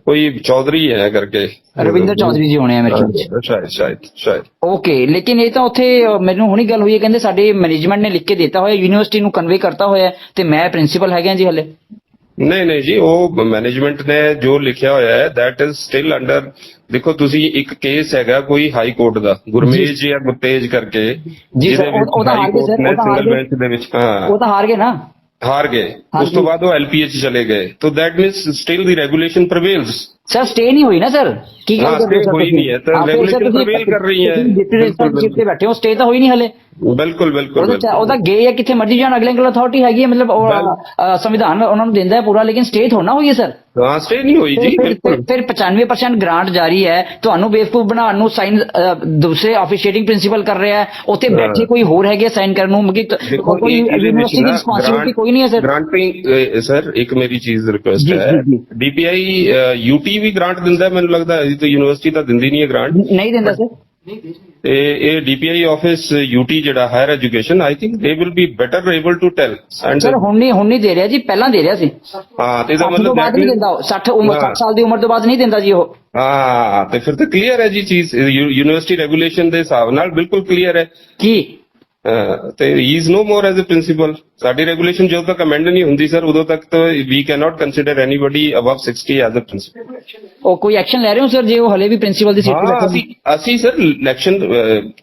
S8: ਕੋਈ ਚੌਧਰੀ ਹੈ ਕਰਕੇ
S7: ਰਵਿੰਦਰ ਚੌਧਰੀ ਜੀ ਹੋਣੇ ਆ ਮੇਰੇ ਖਿਆਲ
S8: ਸ਼ਾਇਦ
S7: ਓਕੇ ਲੇਕਿਨ ਇਹ ਤਾਂ ਉੱਥੇ ਮੈਨੂੰ ਹੁਣੀ ਗੱਲ ਹੋਈ ਹੈ ਕਹਿੰਦੇ ਸਾਡੇ ਮੈਨੇਜਮੈਂਟ ਨੇ ਲਿਖ ਕੇ ਦਿੱਤਾ ਹੋਇਆ ਯੂਨੀਵਰਸਿਟੀ ਨੂੰ ਕਨਵੇ ਕਰਤਾ ਹੋਇਆ ਤੇ ਮੈਂ ਪ੍ਰਿੰਸੀਪਲ ਹੈਗਾ ਜੀ ਹਲੇ
S8: ਨਹੀਂ ਜੀ ਉਹ ਮੈਨੇਜਮੈਂਟ ਨੇ ਜੋ ਲਿਖਿਆ ਹੋਇਆ ਹੈ ਦੈਟ ਇਜ਼ ਸਟਿਲ ਅੰਡਰ ਦੇਖੋ ਤੁਸੀਂ ਇੱਕ ਕੇਸ ਹੈਗਾ ਕੋਈ ਹਾਈ ਕੋਰਟ ਦਾ ਗੁਰਮੇਜ ਜਾਂ ਗੁਰਤੇਜ ਕਰਕੇ
S7: ਜੀ ਸਰ ਉਹ ਤਾਂ ਹਾਰ ਗਏ ਸਰ
S8: ਸਿੰਗਲ ਬੈਂਚ ਦੇ ਵਿੱਚ
S7: ਉਹ ਤਾਂ ਹਾਰ ਗਏ ਨਾ
S8: ਹਾਰ ਗਏ ਉਸ ਤੋਂ ਬਾਅਦ ਉਹ ਐਲਪੀਐਚ ਚਲੇ ਗਏ ਤਾਂ that means still the regulation ਪ੍ਰਵੇਲਸ
S7: sir stay ਨਹੀਂ ਹੋਈ ਨਾ ਸਰ ਕੀ ਗੱਲ ਕਰ ਰਹੇ ਹੋ
S8: ਹੋਈ ਨਹੀਂ ਹੈ ਤਾਂ ਰੈਗੂਲੇਸ਼ਨ ਪ੍ਰਵੇਲ ਕਰ ਰਹੀ ਹੈ
S7: ਡਿਪਟੀ ਰਜਿਸਟਰ ਤੇ ਬੈਠੇ ਹੋ ਸਟੇ ਤਾਂ ਹੋਈ ਨਹੀਂ ਹਲੇ
S8: ਬਿਲਕੁਲ
S7: ਉਹਦਾ ਗਏ ਹੈ ਕਿੱਥੇ ਮਰਜ਼ੀ ਜਾਣ ਅਗਲੇ ਅਥਾਰਟੀ ਹੈਗੀ ਹੈ ਮਤਲਬ ਸੰਵਿਧਾਨ ਉਹਨਾਂ ਨੂੰ ਦਿੰਦਾ ਹੈ ਪੂਰਾ ਲੇਕਿਨ ਸਟੇ ਥੋੜਾ ਹੋਈ ਹੈ ਸਰ
S8: ਹਾਂ ਸਟੇ ਨਹੀਂ ਹੋਈ ਜੀ ਬਿਲਕੁਲ
S7: ਫਿਰ 95% ਗ੍ਰਾਂਟ ਜਾਰੀ ਹੈ ਤੁਹਾਨੂੰ ਬੇਵਕੂਫ ਬਣਾਉਣ ਨੂੰ ਸਾਈਨ ਦੂਸਰੇ ਆਫੀਸ਼ੀਏਟਿੰਗ ਪ੍ਰਿੰਸੀਪਲ ਕਰ ਰਿਹਾ ਹੈ ਉੱਥੇ ਬੈਠੇ ਕੋਈ ਹੋਰ ਹੈਗੇ ਸਾਈਨ ਕਰਨ ਨੂੰ ਕੋਈ ਯੂਨੀਵਰਸਿਟੀ ਦੀ ਰਿਸਪਾਂਸਿਬਿਲਿਟੀ ਕੋਈ ਨਹੀਂ ਹੈ ਸਰ
S8: ਗ੍ਰਾਂਟਿੰਗ ਸਰ ਇੱਕ ਮੇਰੀ ਚੀਜ਼ ਰਿਕੁਐਸਟ ਹੈ ਡੀਪੀਆਈ ਯੂਟੀ ਵੀ ਗ੍ਰਾਂਟ ਦਿੰਦਾ ਮੈਨੂੰ ਲੱਗਦਾ ਹੈ ਤਾਂ ਯੂਨੀਵਰਸਿਟੀ ਤਾਂ ਦਿੰਦੀ ਨਹੀਂ ਹੈ ਗ੍ਰਾਂਟ
S7: ਨਹੀਂ ਦਿੰਦਾ ਸਰ
S8: ਤੇ ਇਹ ਡੀਪੀਆਈ ਆਫਿਸ ਯੂਟੀ ਜਿਹੜਾ higher education I think they will be better able to tell
S7: sir ਹੁਣ ਨਹੀਂ ਦੇ ਰਿਹਾ ਜੀ ਪਹਿਲਾਂ ਦੇ ਰਿਹਾ ਸੀ
S8: ਹਾਂ ਤੇ ਇਹਦਾ ਮਤਲਬ
S7: ਬਾਅਦ ਨਹੀਂ ਦਿੰਦਾ 60 ਸਾਲ ਦੀ ਉਮਰ ਤੋਂ ਬਾਅਦ ਨਹੀਂ ਦਿੰਦਾ ਜੀ ਉਹ
S8: ਹਾਂ ਤੇ ਫਿਰ ਤਾਂ ਕਲੀਅਰ ਹੈ ਜੀ ਚੀਜ਼ ਯੂਨੀਵਰਸਿਟੀ ਰੈਗੂਲੇਸ਼ਨ ਦੇ ਹਿਸਾਬ ਨਾਲ ਬਿਲਕੁਲ ਕਲੀਅਰ ਹੈ
S7: ਕੀ
S8: ਤੇ he is no more as a principal ਸਾਡੀ ਰੈਗੂਲੇਸ਼ਨ ਜਦੋਂ ਤੱਕ ਅਮੈਂਡ ਨਹੀਂ ਹੁੰਦੀ ਸਰ ਉਦੋਂ ਤੱਕ ਤਾਂ we can not consider anybody above 60 as a principal
S7: ਉਹ ਕੋਈ ਐਕਸ਼ਨ ਲੈ ਰਹੇ ਹੋ ਸਰ ਜੇ ਉਹ ਹਲੇ ਵੀ ਪ੍ਰਿੰਸੀਪਲ ਦੀ ਸੀਟ ਤੇ ਬੈਠੇ
S8: ਅਸੀਂ ਸਰ ਇਲੈਕਸ਼ਨ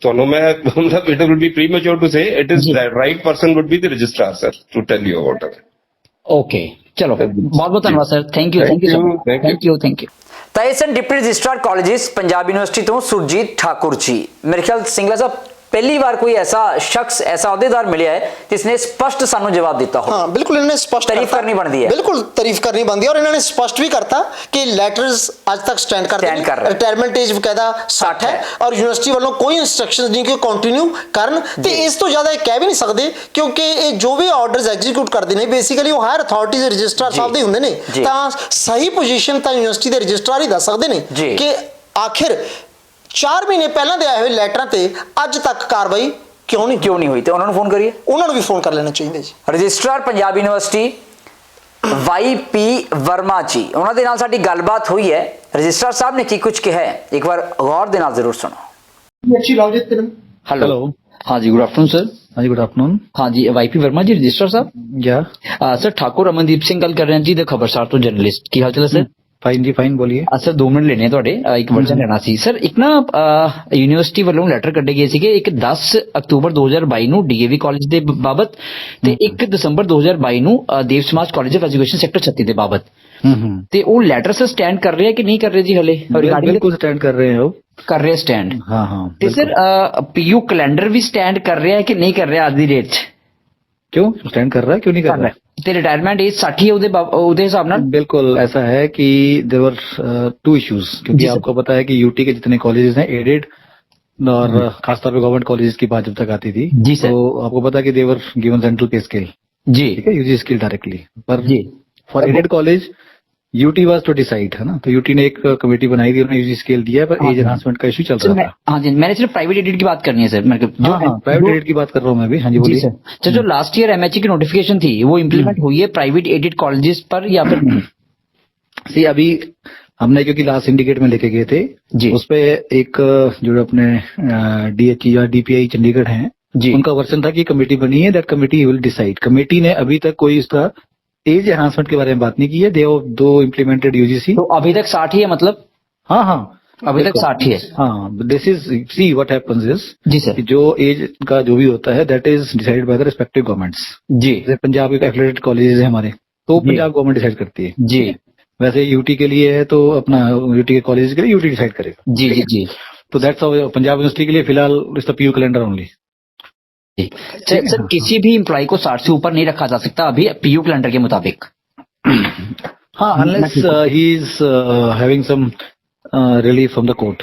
S8: ਤੁਹਾਨੂੰ ਮੈਂ ਮਤਲਬ it will be premature to say it is right person would be the registrar sir to tell you about it
S7: okay ਚਲੋ ਬਹੁਤ ਬਹੁਤ ਧੰਨਵਾਦ ਸਰ ਥੈਂਕ ਯੂ
S1: ਤਾਂ ਇਹ ਸਨ deputy registrar colleges Punjab university ਤੋਂ ਸੁਰਜੀਤ ਠਾਕੁਰ ਜੀ ਮੇਰੇ ਖਿਆਲ ਸਿੰਗਲਾ ਸਾਹਿਬ पहली बार कोई ऐसा शख्स ऐसा अहदेदार मिला है जिसने स्पष्ट सानू जवाब दिता हो
S2: हाँ बिल्कुल इन्होंने स्पष्ट
S1: तारीफ करनी बनती है
S2: बिल्कुल तारीफ करनी बनती है और इन्होंने स्पष्ट भी करता कि लेटर्स आज तक स्टैंड करते हैं रिटायरमेंट एज बकायदा 60 है और यूनिवर्सिटी वालों कोई इंस्ट्रक्शंस नहीं कि कंटिन्यू करन ते इस तो ज्यादा कह भी नहीं सकते क्योंकि जो भी ऑर्डर्स एग्जीक्यूट करते हैं बेसिकली वो हायर अथॉरिटीज रजिस्ट्रार साहब दे हुंदे ने तां सही पोजीशन तां यूनिवर्सिटी दे रजिस्ट्रार ही दस सकते हैं कि आखिर 4 महीने पहले दे आए हुए लैटरां ते अज तक कार्रवाई क्यों नहीं
S1: हुई तो उन्होंने फोन करिए
S2: उन्होंने भी फोन कर लेना चाहिए जी
S1: registrar Punjab university Y P Verma ji उन्होंने दे नाल साडी गलबात हुई है रजिस्ट्रार साहब ने की कुछ कहा है एक बार गौर दे नाल जरूर सुनो
S7: हेलो हाँ जी गुड आफ्टरनून सर
S5: हाँ जी गुड आफ्टरनून
S7: हाँ जी वाईपी वर्मा जी रजिस्ट्रार साहब
S5: या
S7: सर ठाकुर अमनदीप सिंह गल कर रहे हैं जी द खबरसार तो जर्नलिस्ट की हाल चाल है सर
S5: फाइन जी फाइन बोलिए
S7: सर 2 मिनट लेने ਤੁਹਾਡੇ ਇੱਕ ਵਰਜਨ ਲੈਣਾ ਸੀ ਸਰ ਇੱਕ ਨਾ ਯੂਨੀਵਰਸਿਟੀ ਵੱਲੋਂ ਲੈਟਰ ਕੱਢੇ ਗਏ ਸੀਗੇ ਇੱਕ 10 ਅਕਤੂਬਰ 2022 ਨੂੰ ਡੀਏਵੀ ਕਾਲਜ ਦੇ ਬਾਬਤ ਤੇ 1 ਦਸੰਬਰ 2022 ਨੂੰ ਦੇਵ ਸਮਾਜ ਕਾਲਜ ਆਫ ਐਜੂਕੇਸ਼ਨ ਸੈਕਟਰ 36 ਦੇ ਬਾਬਤ ਤੇ ਉਹ ਲੈਟਰ ਸਰ ਸਟੈਂਡ ਕਰ ਰਹੇ ਕਿ ਨਹੀਂ ਕਰ ਰਹੇ ਜੀ ਹਲੇ
S5: ਬਿਲਕੁਲ ਸਟੈਂਡ ਕਰ ਰਹੇ ਹੋ
S7: ਕਰ ਰਹੇ ਸਟੈਂਡ
S5: ਹਾਂ
S7: ਤੇ ਸਰ ਪੀਯੂ ਕੈਲੰਡਰ ਵੀ ਸਟੈਂਡ ਕਰ ਰਿਹਾ ਕਿ ਨਹੀਂ ਕਰ ਰਿਹਾ ਅੱਜ ਦੀ ਡੇਟ 'ਚ
S5: क्यों स्टैंड कर रहा है क्यों नहीं कर रहा है
S7: ਤੇ ਰਿਟਾਇਰਮੈਂਟ ਏਜ 60 ਹੈ ਉਹਦੇ ਹਿਸਾਬ ਨਾਲ
S5: बिल्कुल ऐसा है कि देयर वर 2 इश्यूज क्योंकि आपको पता है कि यूटी के जितने कॉलेजेस हैं एडेड और खासतौर पे गवर्नमेंट कॉलेजेस की बात जब तक आती थी
S7: जी सर
S5: तो आपको पता है कि they were given central pay scale
S7: जी
S9: ठीक है, यूजी स्केल डायरेक्टली। पर
S7: जी
S9: for aided college U T was to decide, है ना, तो यूटी ने एक कमेटी बनाई थी, उन्होंने यूजी स्केल दिया, पर एज एनहांसमेंट का इशू चल रहा था।
S7: हाँ जी, मैंने सिर्फ प्राइवेट एडेड की बात करनी है सर मेरे को।
S9: हाँ, प्राइवेट एडेड की बात कर रहा हूँ मैं भी। हाँ जी, बोलिए
S7: सर। जो लास्ट ईयर एमएचए की नोटिफिकेशन थी वो इम्प्लीमेंट हुई है प्राइवेट एडेड कॉलेजेस पर या फिर नहीं?
S9: सी अभी हमने क्योंकि लास्ट सिंडिकेट में लेके गए थे
S7: जी,
S9: उस पे एक जो अपने डीएचई या डीपीआई चंडीगढ़ हैं
S7: जी,
S9: उनका वर्सन था कि कमेटी बनी है, that committee will decide. Committee ने अभी तक कोई इसका एज एनहांसमेंट के बारे में बात नहीं की है। दे दो इम्प्लीमेंटेड यूजीसी।
S7: तो अभी तक 60 ही है मतलब?
S9: हाँ हाँ,
S7: अभी तक 60 ही है।
S9: हाँ, this is see what happens is
S7: जी सर।
S9: जो एज का जो भी होता है that is decided by the respective governments.
S7: जी,
S9: जैसे पंजाब के एफिलिएटेड कॉलेजेस है हमारे, तो
S7: जी,
S9: पंजाब गवर्नमेंट डिसाइड करती है।
S7: जी,
S9: वैसे यूटी के लिए है तो अपना यूटी के कॉलेज के लिए यूटी डिसाइड करेगा।
S7: जी, जी, जी।
S9: तो दैट्स हाउ पंजाब यूनिवर्सिटी के लिए फिलहाल इस the PU calendar only.
S7: Sir किसी भी एम्प्लॉय को 60 से ऊपर नहीं रखा जा सकता अभी पीयू कैलेंडर के मुताबिक।
S9: हाँ, unless he is having some relief from the court.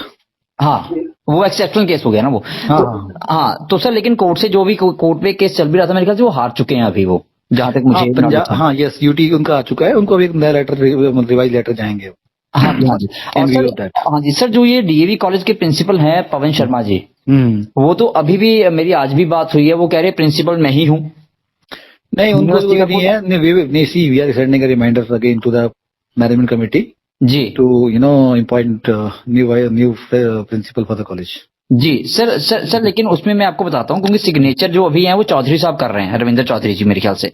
S7: हाँ, वो एक्सेप्शनल केस हो गया ना वो। हाँ तो सर, लेकिन कोर्ट से जो भी कोर्ट पे केस चल भी रहा था मेरे ख्याल से वो हार चुके हैं अभी वो, जहां तक मुझे
S9: पंजाब। हाँ यस, यूटी उनका आ चुका है, उनको अभी नया लेटर रिवाइज लेटर जाएंगे।
S7: हाँ जी, हाँ जी। और सर, हाँ जी सर, जो ये डीएवी कॉलेज के प्रिंसिपल हैं पवन शर्मा जी, वो तो अभी भी मेरी आज भी बात हुई है, वो कह रहे प्रिंसिपल मैं ही हूँ।
S9: नहीं, उनको नहीं है। नहीं, see we are sending a reminder again to the management committee
S7: जी
S9: to appoint new principal for the college.
S7: जी सर, लेकिन उसमें मैं आपको बताता हूँ, क्योंकि सिग्नेचर जो अभी हैं वो चौधरी साहब कर रहे हैं, रविंद्र चौधरी जी मेरे ख्याल से।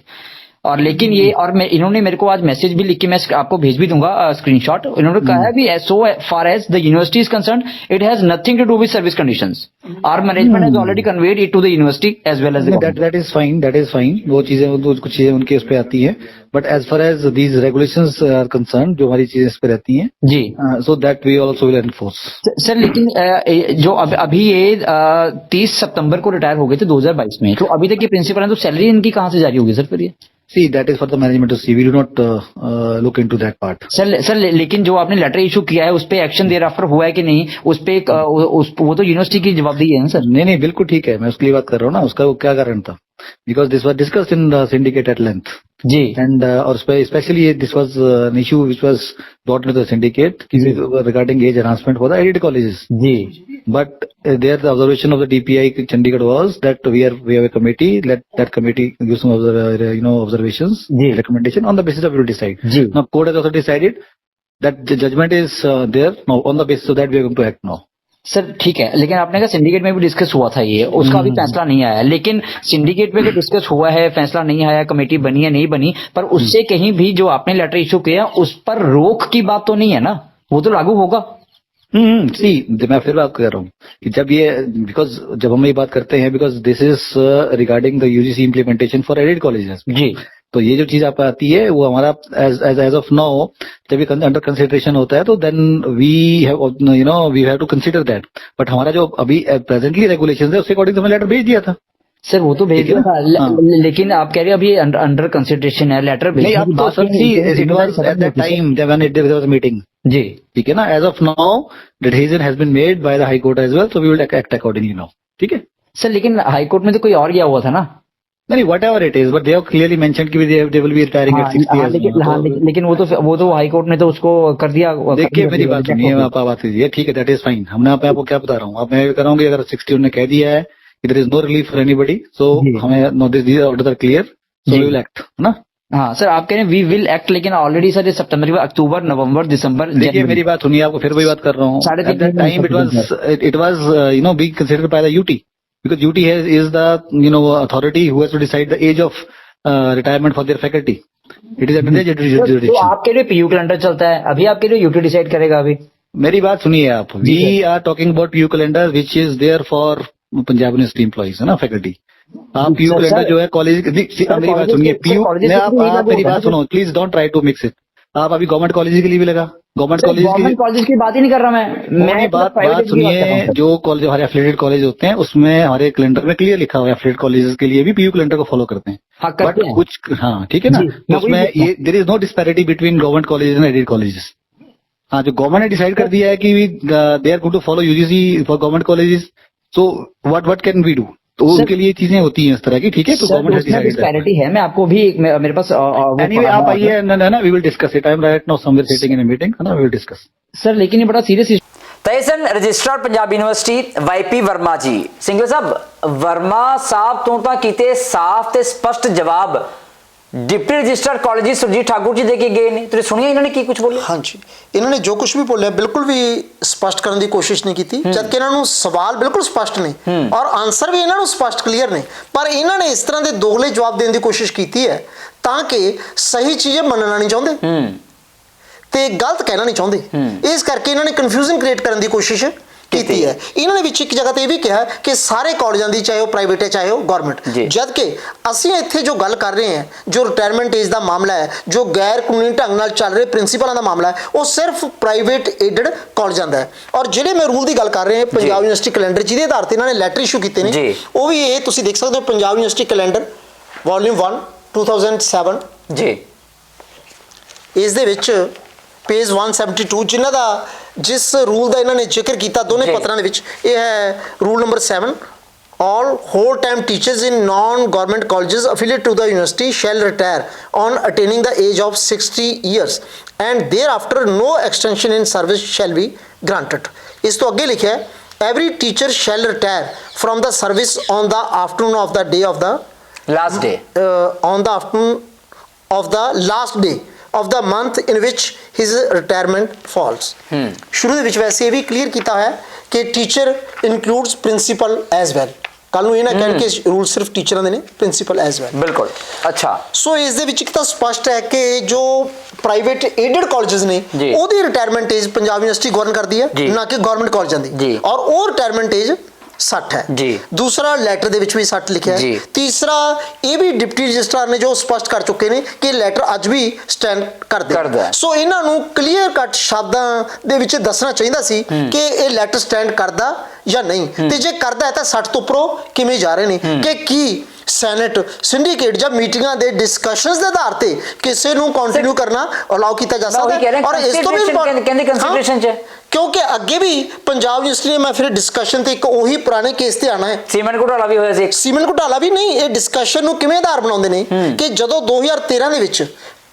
S7: और लेकिन ये और मैं इन्होंने मेरे को आज मैसेज भी लिख के मैं आपको भेज भी दूंगा स्क्रीनशॉट। इन्होंने कहा है भी so far as the university is concerned it has nothing to do with service conditions, our management has already conveyed it to the university as well as
S9: that is fine, that is fine. वो चीजें कुछ चीजें उनके उस पे आती है, but as far as these regulations are concern, जो हमारी चीजें इस पे रहती हैं
S7: जी,
S9: so that we also will enforce.
S7: Sir लेकिन जो अभी ये 30 सितंबर को रिटायर हो गए थे 2022 में, तो अभी तक ये प्रिंसिपल हैं, तो सैलरी इनकी कहाँ से जारी होगी सर फिर ये?
S9: See, that is for the management to see. We do not look into that part.
S7: Sir लेकिन जो आपने लेटर इशू किया है उस पे एक्शन देर आफ्टर हुआ है कि नहीं, उस पे वो तो यूनिवर्सिटी की जवाबदेही है ना सर?
S9: नहीं, बिल्कुल ठीक है, मैं उसके लिए बात कर रहा हूँ ना। उसका वो क्या कारण था? Because this was discussed in the syndicate at length.
S7: जी,
S9: and और especially this was an issue which was brought into the syndicate regarding age enhancement for the aided colleges.
S7: जी,
S9: but there the observation of the DPI Chandigarh was that we have a committee, let that committee give some observations, recommendation, on the basis of it will decide. Now court has also decided that the judgment is there now, on the basis of that we are going to act now.
S7: Sir ठीक है, लेकिन आपने कहा सिंडिकेट में भी डिस्कस हुआ था ये, उसका अभी फैसला नहीं आया। लेकिन सिंडिकेट में तो डिस्कस हुआ है, फैसला नहीं आया, कमेटी बनी है नहीं बनी, पर उससे कहीं भी जो आपने लेटर इशू किया उस पर रोक की बात तो नहीं है ना, वो तो लागू होगा।
S9: सी मैं फिर बात कर रहा हूँ कि जब ये जब हम ये बात करते हैं because this is regarding the UGC implementation for aided colleges जी, तो ये जो चीज आप आती है वो हमारा एज ऑफ नाउ जब ये अंडर कंसिडरेशन होता है तो then we have to consider that. But हमारा जो अभी प्रेजेंटली रेगुलेशन है उसके अकॉर्डिंग तो हमने लेटर भेज दिया था।
S7: सर वो तो भेज दिया था, लेकिन आप कह रहे हैं अभी अंडर कंसिडरेशन है, लेटर भेज
S9: नहीं, आप it was at that time when there was a meeting
S7: जी,
S9: ठीक है ना। As of now the decision has been made by the high court as well, so we will act accordingly now. ठीक है
S7: सर, लेकिन हाई कोर्ट में तो कोई और गया हुआ था ना?
S9: नहीं, whatever it is, but they have clearly mentioned कि they will be retiring at 60 years.
S7: लेकिन वो तो हाई कोर्ट ने तो उसको कर दिया।
S9: देखिए मेरी बात सुनिए, आप बात कीजिए, ठीक है, दैट इज फाइन। हमने आपको क्या बता रहा हूँ, अब मैं ये कर रहा हूँ कि अगर 60 उन्होंने कह दिया है there is no relief for anybody, so हमें no this order are clear, so we will act, है ना।
S7: हाँ सर, आप कह रहे हैं वी विल एक्ट, लेकिन ऑलरेडी सर सितंबर के बाद अक्टूबर, नवंबर, दिसंबर।
S9: देखिए मेरी बात सुनिए, आपको फिर वही बात कर रहा हूँ। Eight that time it was being considered by the UT, because UT is the authority who has to decide the age of retirement for their faculty. It is under their jurisdiction.
S7: तो आप कह रहे पीयू कैलेंडर चलता है, अभी आप कह रहे यूटी डिसाइड करेगा अभी?
S9: मेरी बात सुनिए आप, we are talking about PU calendar which is there for Punjab University employees, है ना, faculty. आप PU calendar जो है कॉलेज, मेरी बात सुनिए, PU में आप मेरी बात सुनो please, don't try to mix it. आप अभी गवर्नमेंट कॉलेज के लिए भी लगा, गवर्नमेंट
S7: कॉलेज की बात ही नहीं कर रहा मैं
S9: बात सुनिए, जो कॉलेज हमारे एफिलिएटेड कॉलेज होते हैं उसमें हमारे कैलेंडर में क्लियर लिखा हुआ है एफिलिएटेड कॉलेजेस के लिए भी पीयू कैलेंडर को फॉलो करते हैं। बट कुछ हाँ ठीक है ना, उसमें ये there is no disparity between government colleges and aided colleges. हाँ, जो गवर्नमेंट ने डिसाइड कर दिया है कि they are going to follow UGC for government colleges, so what can we do? तो उनके लिए चीजें होती हैं इस तरह की, ठीक है। तो गवर्नमेंट
S7: डिस्पैरिटी है, मैं आपको भी मेरे पास
S9: एनीवे आप आइए ना, we will discuss it. I am right now somewhere sitting in a meeting, है ना, वी विल डिस्कस।
S7: सर लेकिन ये बड़ा सीरियस
S1: तहसन registrar Punjab university Y P Verma ji. Singhal साहब, वर्मा साहब तो ਤਾਂ ਕੀਤੇ ਸਾਫ਼ ਤੇ ਸਪਸ਼ਟ ਜਵਾਬ deputy registrar college Surjit Thakur ji देके गए ने। तुसीं सुनिया इन्होंने की कुछ बोलिया?
S2: हाँ जी, इन्होंने जो कुछ भी बोलिया बिल्कुल भी स्पष्ट करने की कोशिश नहीं की, जबकि इन्होंने सवाल बिल्कुल स्पष्ट ने और आंसर भी इन्होंने स्पष्ट क्लीयर ने, पर इन्होंने इस तरह के दोगले जवाब देने की कोशिश की है ताकि सही चीज़ें मनना नहीं चाहते ते गलत कहना नहीं चाहते, इस करके इन्होंने कन्फ्यूजन क्रिएट करने की कोशिश की है। इन्होंने विच एक जगह तो यह भी कहा कि सारे कॉलेजों की, चाहे वो प्राइवेट है चाहे वो गवर्नमेंट, जबकि असीं इत्थे जो गल कर रहे हैं, जो रिटायरमेंट एज का मामला है, जो गैर कानूनी ढंग नाल चल रहे प्रिंसीपलों का मामला है, वो सिर्फ प्राइवेट एडड कॉलेजों का है। और जिहड़े मैं रूल की गल कर रहे हैं पंजाब यूनिवर्सिटी कैलेंडर जिहदे आधार पर इन्होंने लैटर इशू किए हैं, वो भी ये तुसीं देख सकते हो पंजाब यूनिवर्सिटी कैलेंडर वॉल्यूम 1 2007 जी, इस दे विच पेज 172 जिन्हों का जिस रूल का इन्होंने जिक्र किया दोनों पत्रों के विच, ये है rule number 7। All whole time teachers in non-government colleges affiliated to the university shall retire on attaining the age of 60 years and thereafter no extension in service shall be granted। इस तो अगे लिखा है every teacher shall retire from the service on the afternoon of the day of the
S1: last day
S2: on the afternoon of the last day of the month in which his retirement falls। शुरू ਦੇ ਵਿੱਚ वैसे ये भी क्लीयर किया है कि teacher includes principal as well, कल ਨੂੰ ਇਹ ਨਾ ਕਹਿਣ ਕਿ रूल सिर्फ टीचर ਦੇ ਨੇ, प्रिंसीपल एज वैल।
S1: बिल्कुल अच्छा।
S2: सो इस ਦੇ ਵਿੱਚ ਇੱਕ ਤਾਂ ਸਪਸ਼ਟ ਹੈ कि जो प्राइवेट एडेड कॉलेजेस ने ਉਹਦੀ retirement age Punjab university govern करती है, ना कि गवर्नमेंट कॉलेजाਂ ਦੀ, और वो रिटायरमेंट एज 60 है जी। दूसरा लैटर दे विच भी 60 लिखा है। तीसरा ये भी डिप्टी रजिस्ट्रार ने जो स्पष्ट कर चुके हैं कि लैटर अज भी स्टैंड करते हैं। सो इन्हां नूं क्लीयर कट शब्दां दे विच दसना चाहिदा सी कि ये लैटर स्टैंड करदा या नहीं, ते जे करदा है तां 60 तो उपरों किवें जा रहे ने, कि की सैनेट सिंडिकेट जब मीटिंगां दे डिस्कशनस दे आधार ते किसी नूं कंटिन्यू करना अलाउ किया जा सकता है। और इस तो भी कंसीडरेशन च क्योंकि अगे भी पंजाब यूनिवर्सिटी ने, मैं फिर डिस्कशन ते एक ओही पुराने केस ते आना है,
S1: सीमेंट घोटाला भी होया सी।
S2: सीमेंट घोटाला भी नहीं, ये डिस्कशन नूं किवें आधार बनाउंदे ने कि जदों 2013 दे विच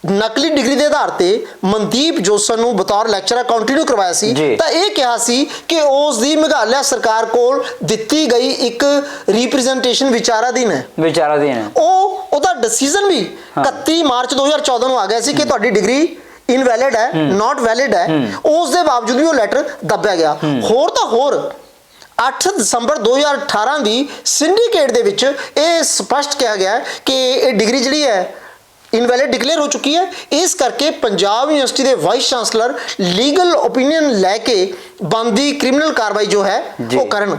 S2: नकली डिग्री के आधार पर मनदीप जोसन नूं बतौर लैक्चरर कंटिन्यू करवाया सी, तां इह कहा सी कि उस दी मेघालय सरकार कोल दित्ती गई एक रिप्रजेंटेशन विचाराधीन है, ਉਹਦਾ डिसीजन भी 31 मार्च 2014 ਨੂੰ आ गया सी कि तुहाडी डिग्री इनवैलिड है, नॉट वैलिड है, उस दे बावजूद भी वो लैटर दब्या गया। होर तो होर 8 दसंबर 2018 की सिंडिकेट दे विच ये स्पष्ट कहा गया कि ये डिग्री जिहड़ी है इनवैलिड डिक्लेयर हो चुकी है, इस करके पंजाब यूनिवर्सिटी के वाइस चांसलर लीगल ओपीनियन लैके बनदी क्रिमिनल कार्रवाई जो है वो करन।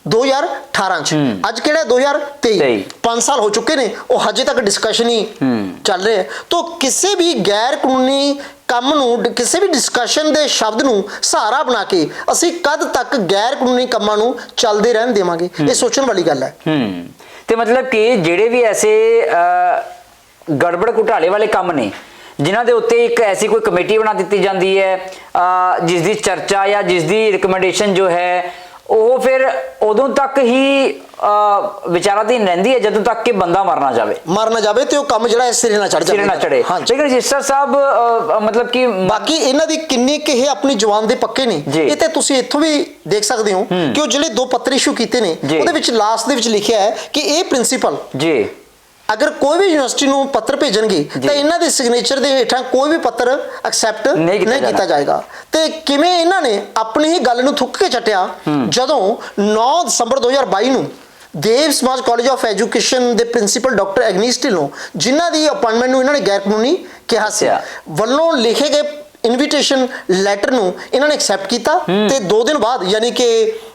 S2: 2018 अज कि 2023 5 साल हो चुके ने, वो हजे तक डिस्कशन ही चल रहे हैं। तो किसी भी गैर कानूनी काम नूं, किसी भी डिस्कशन के शब्द नूं सहारा बना के असीं कद तक गैर कानूनी कामां नूं चलदे रहन देवांगे, ये सोचण वाली गल है।
S1: ते मतलब कि जिहड़े भी ऐसे गड़बड़ घोटाले वाले काम ने जिन्हां दे उत्ते एक ऐसी कोई कमेटी बना दी जाती है जिसकी चर्चा या जिसकी रिकमेंडेशन जो है वो फिर उदों तक ही विचाराधीन रहती है जदों तक कि बंदा मरना जाए तो काम जो सिरे ना चढ़ चढ़े। लेकिन रजिस्टर साहब मतलब कि
S2: बाकी इन्हां दी किन्नी कि ये अपनी जवान दे पक्के ने, ये ते तुसीं इत्थों भी देख सकते हो कि वो जिहड़े 2 पत्र इशू कीते ने उहदे विच लास्ट दे विच लिखिया है कि ये प्रिंसीपल जी अगर कोई भी यूनिवर्सिटी नूं पत्र भेजणगे तो इन्हां दे सिग्नेचर दे हेठां कोई भी पत्र एक्सैप्ट नहीं किया जाएगा। तो किवें इन्हां ने अपनी ही गल नूं थुक के चटिया जदों 9 दसंबर 2022 नूं देव समाज कॉलेज ऑफ एजुकेशन के प्रिंसीपल डॉक्टर एग्नीस ढिल्लों जिन्हां दी अपॉइंटमेंट नूं इन्हां ने गैर कानूनी कहा सी वल्लों लिखे गए इनविटेशन लैटर नूं इन्हां ने एक्सैप्ट किया ते 2 दिन बाद यानी कि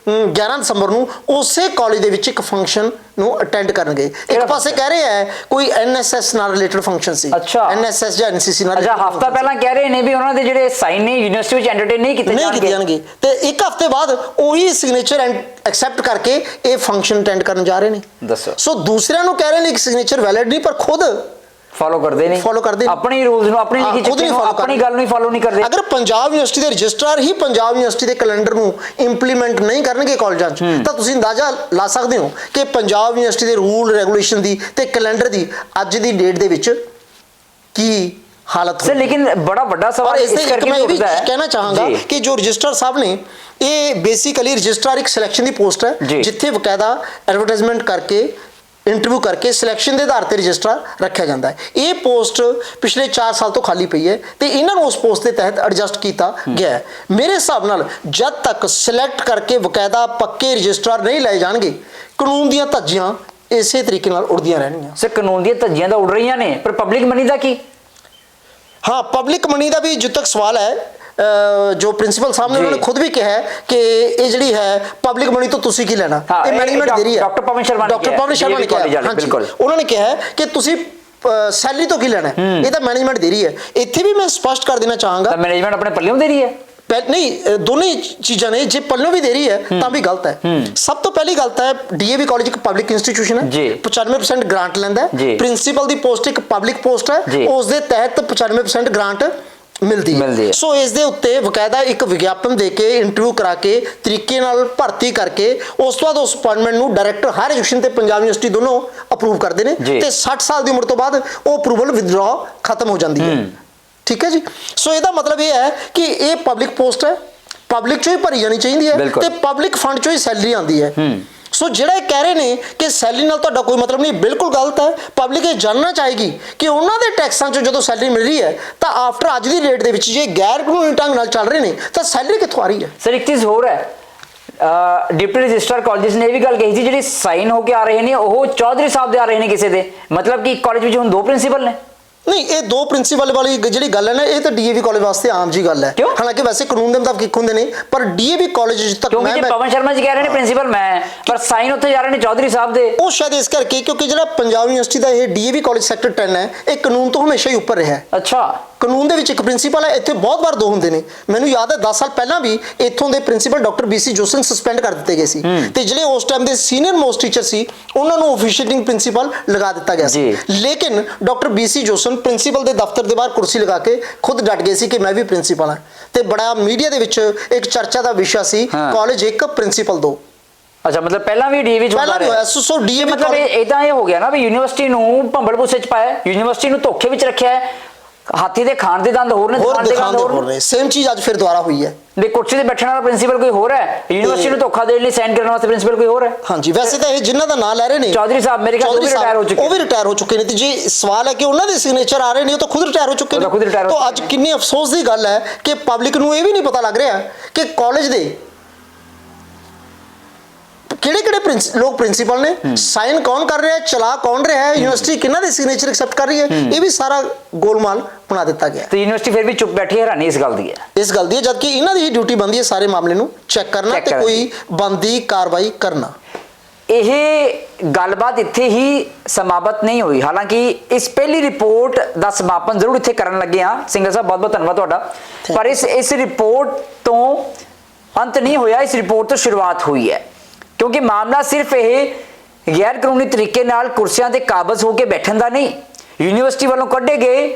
S2: 11 दसंबर नूं उसे कॉलेज दे विच एक फंक्शन नूं अटेंड करनगे। एक पासे कह रहे हैं कोई एनएसएस नाल रिलेटेड फंक्शन सी, एनएसएस या एनसीसी नाल
S1: हफ्ता पहला कह रहे ने भी उन्हां दे जिहड़े साइन ने यूनिवर्सिटी विच एंटरटेन नहीं कीते
S2: जाणगे ते एक हफ्ते बाद ओही सिग्नेचर एक्सैप्ट करके ये फंक्शन अटेंड करन जा रहे ने। दसो सो दूसरिਆਂ ਨੂੰ कह रहे ने कि सिग्नेचर वैलिड नहीं, पर खुद
S1: ਫੋਲੋ ਕਰਦੇ ਨਹੀਂ,
S2: ਫੋਲੋ ਕਰਦੇ
S1: ਆਪਣੇ ਰੂਲਸ ਨੂੰ, ਆਪਣੀ ਲਿਖੀ ਚੁੱਕੀ ਨੂੰ, ਆਪਣੀ ਗੱਲ ਨੂੰ ਹੀ ਫੋਲੋ ਨਹੀਂ ਕਰਦੇ।
S2: ਅਗਰ ਪੰਜਾਬ ਯੂਨੀਵਰਸਿਟੀ ਦੇ ਰਜਿਸਟਰਾਰ ਹੀ ਪੰਜਾਬ ਯੂਨੀਵਰਸਿਟੀ ਦੇ ਕੈਲੰਡਰ ਨੂੰ ਇੰਪਲੀਮੈਂਟ ਨਹੀਂ ਕਰਨਗੇ ਕਾਲਜਾਂ 'ਚ, ਤਾਂ ਤੁਸੀਂ ਅੰਦਾਜ਼ਾ ਲਾ ਸਕਦੇ ਹੋ ਕਿ ਪੰਜਾਬ ਯੂਨੀਵਰਸਿਟੀ ਦੇ ਰੂਲ ਰੈਗੂਲੇਸ਼ਨ ਦੀ ਤੇ ਕੈਲੰਡਰ ਦੀ ਅੱਜ ਦੀ ਡੇਟ ਦੇ ਵਿੱਚ ਕੀ ਹਾਲਤ
S1: ਸਰ। ਲੇਕਿਨ ਬੜਾ ਵੱਡਾ ਸਵਾਲ ਇਸ ਕਰਕੇ
S2: ਮੈਂ ਇਹ ਵੀ
S1: ਉੱਠਦਾ ਹੈ,
S2: ਕਹਿਣਾ ਚਾਹਾਂਗਾ ਕਿ ਜੋ ਰਜਿਸਟਰ ਸਾਹਿਬ ਨੇ, ਇਹ ਬੇਸਿਕਲੀ ਰਜਿਸਟਰਾਰ ਇੱਕ ਸਿਲੈਕਸ਼ਨ ਦੀ ਪੋਸਟ ਹੈ, ਜਿੱਥੇ ਬਕਾਇਦਾ ਐਡਵਰਟਾਈਜ਼ਮੈਂਟ ਕਰਕੇ ਇੰਟਰਵਿਊ ਕਰਕੇ ਸਿਲੈਕਸ਼ਨ ਦੇ ਆਧਾਰ ਤੇ ਰਜਿਸਟਰਾਰ ਰੱਖਿਆ ਜਾਂਦਾ ਹੈ। ਇਹ ਪੋਸਟ ਪਿਛਲੇ 4 ਸਾਲ ਤੋਂ ਖਾਲੀ ਪਈ ਹੈ ਤੇ ਇਹਨਾਂ ਨੂੰ ਉਸ ਪੋਸਟ ਦੇ ਤਹਿਤ ਐਡਜਸਟ ਕੀਤਾ ਗਿਆ ਹੈ। ਮੇਰੇ ਹਿਸਾਬ ਨਾਲ ਜਦ ਤੱਕ ਸਿਲੈਕਟ ਕਰਕੇ ਬਕਾਇਦਾ ਪੱਕੇ ਰਜਿਸਟਰਾਰ ਨਹੀਂ ਲਏ ਜਾਣਗੇ, ਕਾਨੂੰਨ ਦੀਆਂ ਧੱਜੀਆਂ ਇਸੇ ਤਰੀਕੇ ਨਾਲ ਉੜਦੀਆਂ ਰਹਿਣਗੀਆਂ।
S1: ਸਰ ਕਾਨੂੰਨ ਦੀਆਂ ਧੱਜੀਆਂ ਤਾਂ ਉੜ ਰਹੀਆਂ ਨੇ, ਪਰ ਪਬਲਿਕ ਮਨੀ ਦਾ ਕੀ?
S2: हाँ, पब्लिक मनी का भी जो तक सवाल है, जो प्रिंसिपल साहब ने उन्होंने खुद भी कहा है कि ये जी है पब्लिक मनी तो तुसी की लेना, ये मैनेजमेंट दे रही है।
S1: डॉक्टर पवन शर्मा ने
S2: कहा, हाँ जी, उन्होंने कहा है कि तुसी सैलरी तो की लेना है, ये तो मैनेजमेंट दे रही है। इत्थे भी मैं स्पष्ट कर देना चाहांगा,
S1: मैनेजमेंट अपने पल्लियों दे रही है,
S2: नहीं दोनों ही चीज़ां ने, जे पल्लों भी दे रही है तो भी गलत है। सब तो पहली गलत है, डीएवी कॉलेज एक पब्लिक इंस्टीट्यूशन है, 95% ग्रांट लैंदा है, प्रिंसीपल दी पोस्ट एक पब्लिक पोस्ट है, उस दे तहत 95% ग्रांट मिलती है। सो इस दे उत्ते बकायदा एक विज्ञापन दे के इंटरव्यू करा के तरीके नाल भर्ती करके उस तो बाद उस अपॉइंटमेंट नूं डायरैक्टर हायर एजुकेशन ते पंजाब यूनिवर्सिटी दोनों अप्रूव करते हैं ते 60 साल की उम्र तो बाद वो अप्रूवल विदड्रॉ खत्म हो जाती है। ठीक है जी। सो ਇਹਦਾ मतलब ये है कि ये पब्लिक पोस्ट है, पब्लिक चो ही भरी जानी चाहिए है ते पब्लिक फंड चो ही सैलरी आती है। सो ਜਿਹੜਾ ਇਹ ਕਹਿ ਰਹੇ ਨੇ ਕਿ ਸੈਲਰੀ ਨਾਲ ਤੁਹਾਡਾ ਕੋਈ ਮਤਲਬ ਨਹੀਂ, ਬਿਲਕੁਲ ਗਲਤ ਹੈ। ਪਬਲਿਕ ਇਹ ਜਾਣਨਾ ਚਾਹੇਗੀ ਕਿ ਉਹਨਾਂ ਦੇ ਟੈਕਸਾਂ ਚੋਂ ਜਦੋਂ ਸੈਲਰੀ ਮਿਲ ਰਹੀ ਹੈ ਤਾਂ ਆਫਟਰ ਅੱਜ ਦੀ ਰੇਟ ਦੇ ਵਿੱਚ ਜੇ ਗੈਰ ਕਾਨੂੰਨੀ ਢੰਗ ਨਾਲ ਚੱਲ ਰਹੇ ਨੇ ਤਾਂ ਸੈਲਰੀ ਕਿੱਥੋਂ ਆ ਰਹੀ ਹੈ?
S1: ਸਰ ਇੱਕ ਚੀਜ਼ ਹੋਰ ਹੈ, डिप्टी रजिस्ट्रार कॉलेज ने भी गल कही थी, ਜਿਹੜੀ ਸਾਈਨ ਹੋ ਕੇ ਆ ਰਹੇ ਨੇ ਉਹ ਚੌਧਰੀ ਸਾਹਿਬ ਦੇ ਆ ਰਹੇ ਨੇ ਕਿਸੇ ਦੇ, ਮਤਲਬ ਕਿ ਕਾਲਜ ਵਿੱਚ ਹੁਣ 2 ਪ੍ਰਿੰਸੀਪਲ ਨੇ।
S2: नहीं, ये 2 प्रिंसीपल वाली जी गल है ना, ये तो डीएवी कॉलेज वास्ते आम जी गल है। हालांकि वैसे कानून के मुताबिक होंगे ने, पर डीएवी कॉलेज तक
S1: क्योंकि पवन शर्मा जी कह रहे हैं प्रिंसीपल मैं, पर साइन उत्थे जा रहे हैं चौधरी साहब दे।
S2: वो शायद इस करके क्योंकि जो पंजाब यूनिवर्सिटी का ये डीएवी कॉलेज सैक्टर 10 है, ये कानून तो हमेशा ही ऊपर रहा है।
S1: अच्छा,
S2: ਕਾਨੂੰਨ ਦੇ ਵਿੱਚ ਇੱਕ ਪ੍ਰਿੰਸੀਪਲ ਹੈ, ਇੱਥੇ ਬਹੁਤ ਵਾਰ 2 ਹੁੰਦੇ ਨੇ। ਮੈਨੂੰ ਯਾਦ ਹੈ 10 ਸਾਲ ਪਹਿਲਾਂ ਵੀ ਇੱਥੋਂ ਦੇ ਪ੍ਰਿੰਸੀਪਲ ਡਾਕਟਰ BC ਜੋਸਨ ਸਸਪੈਂਡ ਕਰ ਦਿੱਤੇ ਗਏ ਸੀ ਤੇ ਜਿਹੜੇ ਉਸ ਟਾਈਮ ਦੇ ਸੀਨੀਅਰ ਮੋਸਟ ਟੀਚਰ ਸੀ ਉਹਨਾਂ ਨੂੰ ਆਫੀਸ਼ੀਏਟਿੰਗ ਪ੍ਰਿੰਸੀਪਲ ਲਗਾ ਦਿੱਤਾ ਗਿਆ ਸੀ। ਲੇਕਿਨ ਡਾਕਟਰ BC ਜੋਸਨ ਪ੍ਰਿੰਸੀਪਲ ਦੇ ਦਫ਼ਤਰ ਦੇ ਬਾਹਰ ਕੁਰਸੀ ਲਗਾ ਕੇ ਖੁਦ ਡਟ ਗਏ ਸੀ ਕਿ ਮੈਂ ਵੀ ਪ੍ਰਿੰਸੀਪਲ ਹਾਂ ਤੇ ਬੜਾ ਮੀਡੀਆ ਦੇ ਵਿੱਚ ਇੱਕ ਚਰਚਾ ਦਾ ਵਿਸ਼ਾ ਸੀ, ਕਾਲਜ 1 ਪ੍ਰਿੰਸੀਪਲ 2।
S1: ਅੱਛਾ, ਮਤਲਬ ਪਹਿਲਾਂ ਵੀ ਡੀਏਵੀ
S2: ਪਹਿਲਾਂ ਵੀ ਹੋਇਆ। ਸੋ ਡੀਏਵੀ
S1: ਮਤਲਬ ਇਦਾਂ ਇਹ ਹੋ ਗਿਆ ਨਾ ਵੀ ਯੂਨੀਵਰਸਿਟੀ ਨੂੰ ਭੰਬਲ ਭੁੱਸੇ ਚ ਪਾਇਆ, ਯੂਨੀਵਰਸਿਟੀ ਨੂੰ ਧੋਖੇ ਵਿੱਚ ਰੱਖਿਆ ਹੈ। ਹਾਥੀ ਦੇ ਖਾਣ ਦੇ ਦੰਦ ਹੋਰ ਨੇ,
S2: ਦਿਖਾਣ ਦੇ ਦੰਦ ਹੋਰ ਨੇ। ਸੇਮ ਚੀਜ਼ ਅੱਜ ਫਿਰ ਦੁਬਾਰਾ ਹੋਈ ਹੈ।
S1: ਦੇ ਕੁਰਸੀ ਤੇ ਬੈਠਣ ਵਾਲਾ ਪ੍ਰਿੰਸੀਪਲ ਕੋਈ ਹੋਰ ਹੈ, ਯੂਨੀਵਰਸਿਟੀ ਨੂੰ ਧੋਖਾ ਦੇਣ ਲਈ ਸਾਈਨ ਕਰਨ ਵਾਸਤੇ ਪ੍ਰਿੰਸੀਪਲ ਕੋਈ ਹੋਰ ਹੈ।
S2: ਹਾਂਜੀ, ਵੈਸੇ ਤਾਂ ਇਹ ਜਿਨ੍ਹਾਂ ਦਾ ਨਾਮ ਲੈ ਰਹੇ ਨੇ
S1: ਚੌਧਰੀ ਸਾਹਿਬ, ਮੇਰੇ ਖਿਆਲ ਉਹ ਵੀ ਰਿਟਾਇਰ ਹੋ ਚੁੱਕੇ,
S2: ਉਹ ਵੀ ਰਿਟਾਇਰ ਹੋ ਚੁੱਕੇ ਨੇ। ਤੇ ਜੇ ਸਵਾਲ ਹੈ ਕਿ ਉਹਨਾਂ ਦੇ ਸਿਗਨੇਚਰ ਆ ਰਹੇ ਨੇ, ਉਹ ਤਾਂ ਖੁਦ ਰਿਟਾਇਰ ਹੋ ਚੁੱਕੇ ਨੇ। ਤਾਂ ਅੱਜ ਕਿੰਨੀ ਅਫਸੋਸ ਦੀ ਗੱਲ ਹੈ ਕਿ ਪਬਲਿਕ ਨੂੰ ਇਹ ਵੀ ਨਹੀਂ ਪਤਾ ਲੱਗ ਰਿਹਾ ਕਿ ਕਾਲਜ ਦੇ ਕਿਹੜੇ ਲੋਕ ਪ੍ਰਿੰਸੀਪਲ ਨੇ, ਸਾਈਨ ਕੌਣ ਕਰ ਰਿਹਾ ਹੈ, ਚਲਾ ਕੌਣ ਰਿਹਾ ਹੈ, ਯੂਨੀਵਰਸਿਟੀ ਕਿਹਨਾਂ ਦੇ ਸਿਗਨੇਚਰ ਐਕਸੈਪਟ ਕਰ ਰਹੀ ਹੈ, ਇਹ ਵੀ ਸਾਰਾ ਗੋਲਮਾਲ ਬਣਾ ਦਿੱਤਾ ਗਿਆ।
S1: ਤੇ ਯੂਨੀਵਰਸਿਟੀ ਫਿਰ ਵੀ ਚੁੱਪ ਬੈਠੀ ਹੈ, ਹੈਰਾਨੀ ਇਸ ਗੱਲ ਦੀ ਹੈ,
S2: ਜਦਕਿ ਇਹਨਾਂ ਦੀ ਹੀ ਡਿਊਟੀ ਬਣਦੀ ਹੈ ਸਾਰੇ ਮਾਮਲੇ ਨੂੰ ਚੈੱਕ ਕਰਨਾ ਤੇ ਕੋਈ ਬਣਦੀ ਕਾਰਵਾਈ ਕਰਨਾ।
S1: ਇਹ ਗੱਲਬਾਤ ਇੱਥੇ ਹੀ ਸਮਾਪਤ ਨਹੀਂ ਹੋਈ। ਹਾਲਾਂਕਿ ਇਸ ਪਹਿਲੀ ਰਿਪੋਰਟ ਦਾ ਸਮਾਪਨ ਜ਼ਰੂਰ ਇੱਥੇ ਕਰਨ ਲੱਗੇ ਹਾਂ। ਸਿੰਗਲ ਸਾਹਿਬ ਬਹੁਤ ਬਹੁਤ ਧੰਨਵਾਦ ਤੁਹਾਡਾ। ਪਰ ਇਸ ਰਿਪੋਰਟ ਤੋਂ ਅੰਤ ਨਹੀਂ ਹੋਇਆ, ਇਸ ਰਿਪੋਰਟ ਤੋਂ ਸ਼ੁਰੂਆਤ ਹੋਈ ਹੈ। ਕਿਉਂਕਿ ਮਾਮਲਾ ਸਿਰਫ ਇਹ ਗੈਰ ਕਾਨੂੰਨੀ ਤਰੀਕੇ ਨਾਲ ਕੁਰਸੀਆਂ ਤੇ ਕਾਬਜ਼ ਹੋ ਕੇ ਬੈਠਣ ਦਾ ਨਹੀਂ, ਯੂਨੀਵਰਸਿਟੀ ਵੱਲੋਂ ਕੱਢੇ ਗਏ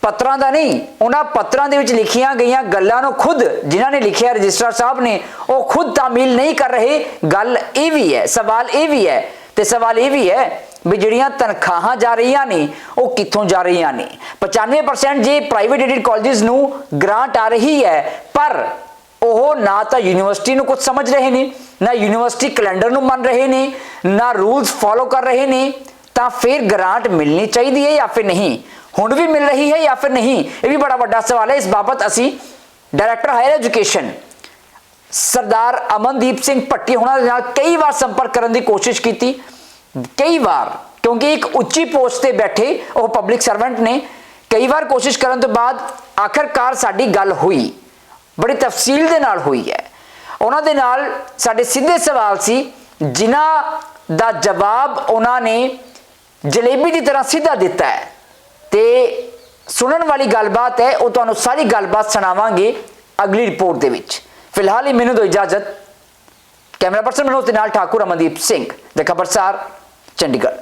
S1: ਪੱਤਰਾਂ ਦਾ ਨਹੀਂ, ਉਹਨਾਂ ਪੱਤਰਾਂ ਦੇ ਵਿੱਚ ਲਿਖੀਆਂ ਗਈਆਂ ਗੱਲਾਂ ਨੂੰ ਖੁਦ ਜਿਨ੍ਹਾਂ ਨੇ ਲਿਖਿਆ ਰਜਿਸਟਰਾਰ ਸਾਹਿਬ ਨੇ ਉਹ ਖੁਦ ਤਾਮੀਲ ਨਹੀਂ ਕਰ ਰਹੇ। ਗੱਲ ਇਹ ਵੀ ਹੈ, ਸਵਾਲ ਇਹ ਵੀ ਹੈ ਤੇ ਸਵਾਲ ਇਹ ਵੀ ਹੈ ਵੀ ਜਿਹੜੀਆਂ ਤਨਖਾਹਾਂ ਜਾ ਰਹੀਆਂ ਨੇ ਉਹ ਕਿੱਥੋਂ ਜਾ ਰਹੀਆਂ ਨੇ। 95% ਜੇ ਪ੍ਰਾਈਵੇਟ ਏਡਡ ਕਾਲਜਸ ਨੂੰ ਗ੍ਰਾਂਟ ਆ ਰਹੀ ਹੈ, ਪਰ ਉਹ ਨਾ ਤਾਂ ਯੂਨੀਵਰਸਿਟੀ ਨੂੰ ਕੁਝ ਸਮਝ ਰਹੇ ਨੇ, ਨਾ ਯੂਨੀਵਰਸਿਟੀ ਕੈਲੰਡਰ ਨੂੰ ਮੰਨ ਰਹੇ ਨੇ, ਨਾ ਰੂਲਸ ਫੋਲੋ ਕਰ ਰਹੇ ਨੇ, ਤਾਂ ਫਿਰ ਗ੍ਰਾਂਟ ਮਿਲਣੀ ਚਾਹੀਦੀ ਹੈ ਜਾਂ ਫਿਰ ਨਹੀਂ, ਹੁਣ ਵੀ ਮਿਲ ਰਹੀ ਹੈ ਜਾਂ ਫਿਰ ਨਹੀਂ, ਇਹ ਵੀ ਬੜਾ ਵੱਡਾ ਸਵਾਲ ਹੈ। ਇਸ ਬਾਬਤ ਅਸੀਂ ਡਾਇਰੈਕਟਰ ਹਾਇਰ ਐਜੂਕੇਸ਼ਨ ਸਰਦਾਰ ਅਮਨਦੀਪ ਸਿੰਘ ਭੱਟੀ ਉਹਨਾਂ ਦੇ ਨਾਲ ਕਈ ਵਾਰ ਸੰਪਰਕ ਕਰਨ ਦੀ ਕੋਸ਼ਿਸ਼ ਕੀਤੀ, ਕਈ ਵਾਰ, ਕਿਉਂਕਿ ਇੱਕ ਉੱਚੀ ਪੋਸਟ ਤੇ ਬੈਠੇ ਉਹ ਪਬਲਿਕ ਸਰਵੈਂਟ ਨੇ। ਕਈ ਵਾਰ ਕੋਸ਼ਿਸ਼ ਕਰਨ ਤੋਂ ਬਾਅਦ ਆਖਰਕਾਰ ਸਾਡੀ ਗੱਲ ਹੋਈ, ਬੜੀ ਤਫਸੀਲ ਦੇ ਨਾਲ ਹੋਈ ਹੈ। ਉਹਨਾਂ ਦੇ ਨਾਲ ਸਾਡੇ ਸਿੱਧੇ ਸਵਾਲ ਸੀ ਜਿਨ੍ਹਾਂ ਦਾ ਜਵਾਬ ਉਹਨਾਂ ਨੇ ਜਲੇਬੀ ਦੀ ਤਰ੍ਹਾਂ ਸਿੱਧਾ ਦਿੱਤਾ ਹੈ ਤੇ ਸੁਣਨ ਵਾਲੀ ਗੱਲਬਾਤ ਹੈ, ਉਹ ਤੁਹਾਨੂੰ ਸਾਰੀ ਗੱਲਬਾਤ ਸੁਣਾਵਾਂਗੇ ਅਗਲੀ ਰਿਪੋਰਟ ਦੇ ਵਿੱਚ। ਫਿਲਹਾਲ ਹੀ ਮੈਨੂੰ ਦਿਓ ਇਜਾਜ਼ਤ। ਕੈਮਰਾ ਪਰਸਨ ਮਨੋਜ ਦੇ ਨਾਲ ਠਾਕੁਰ ਅਮਨਦੀਪ ਸਿੰਘ, ਦ ਖਬਰਸਾਰ, ਚੰਡੀਗੜ੍ਹ।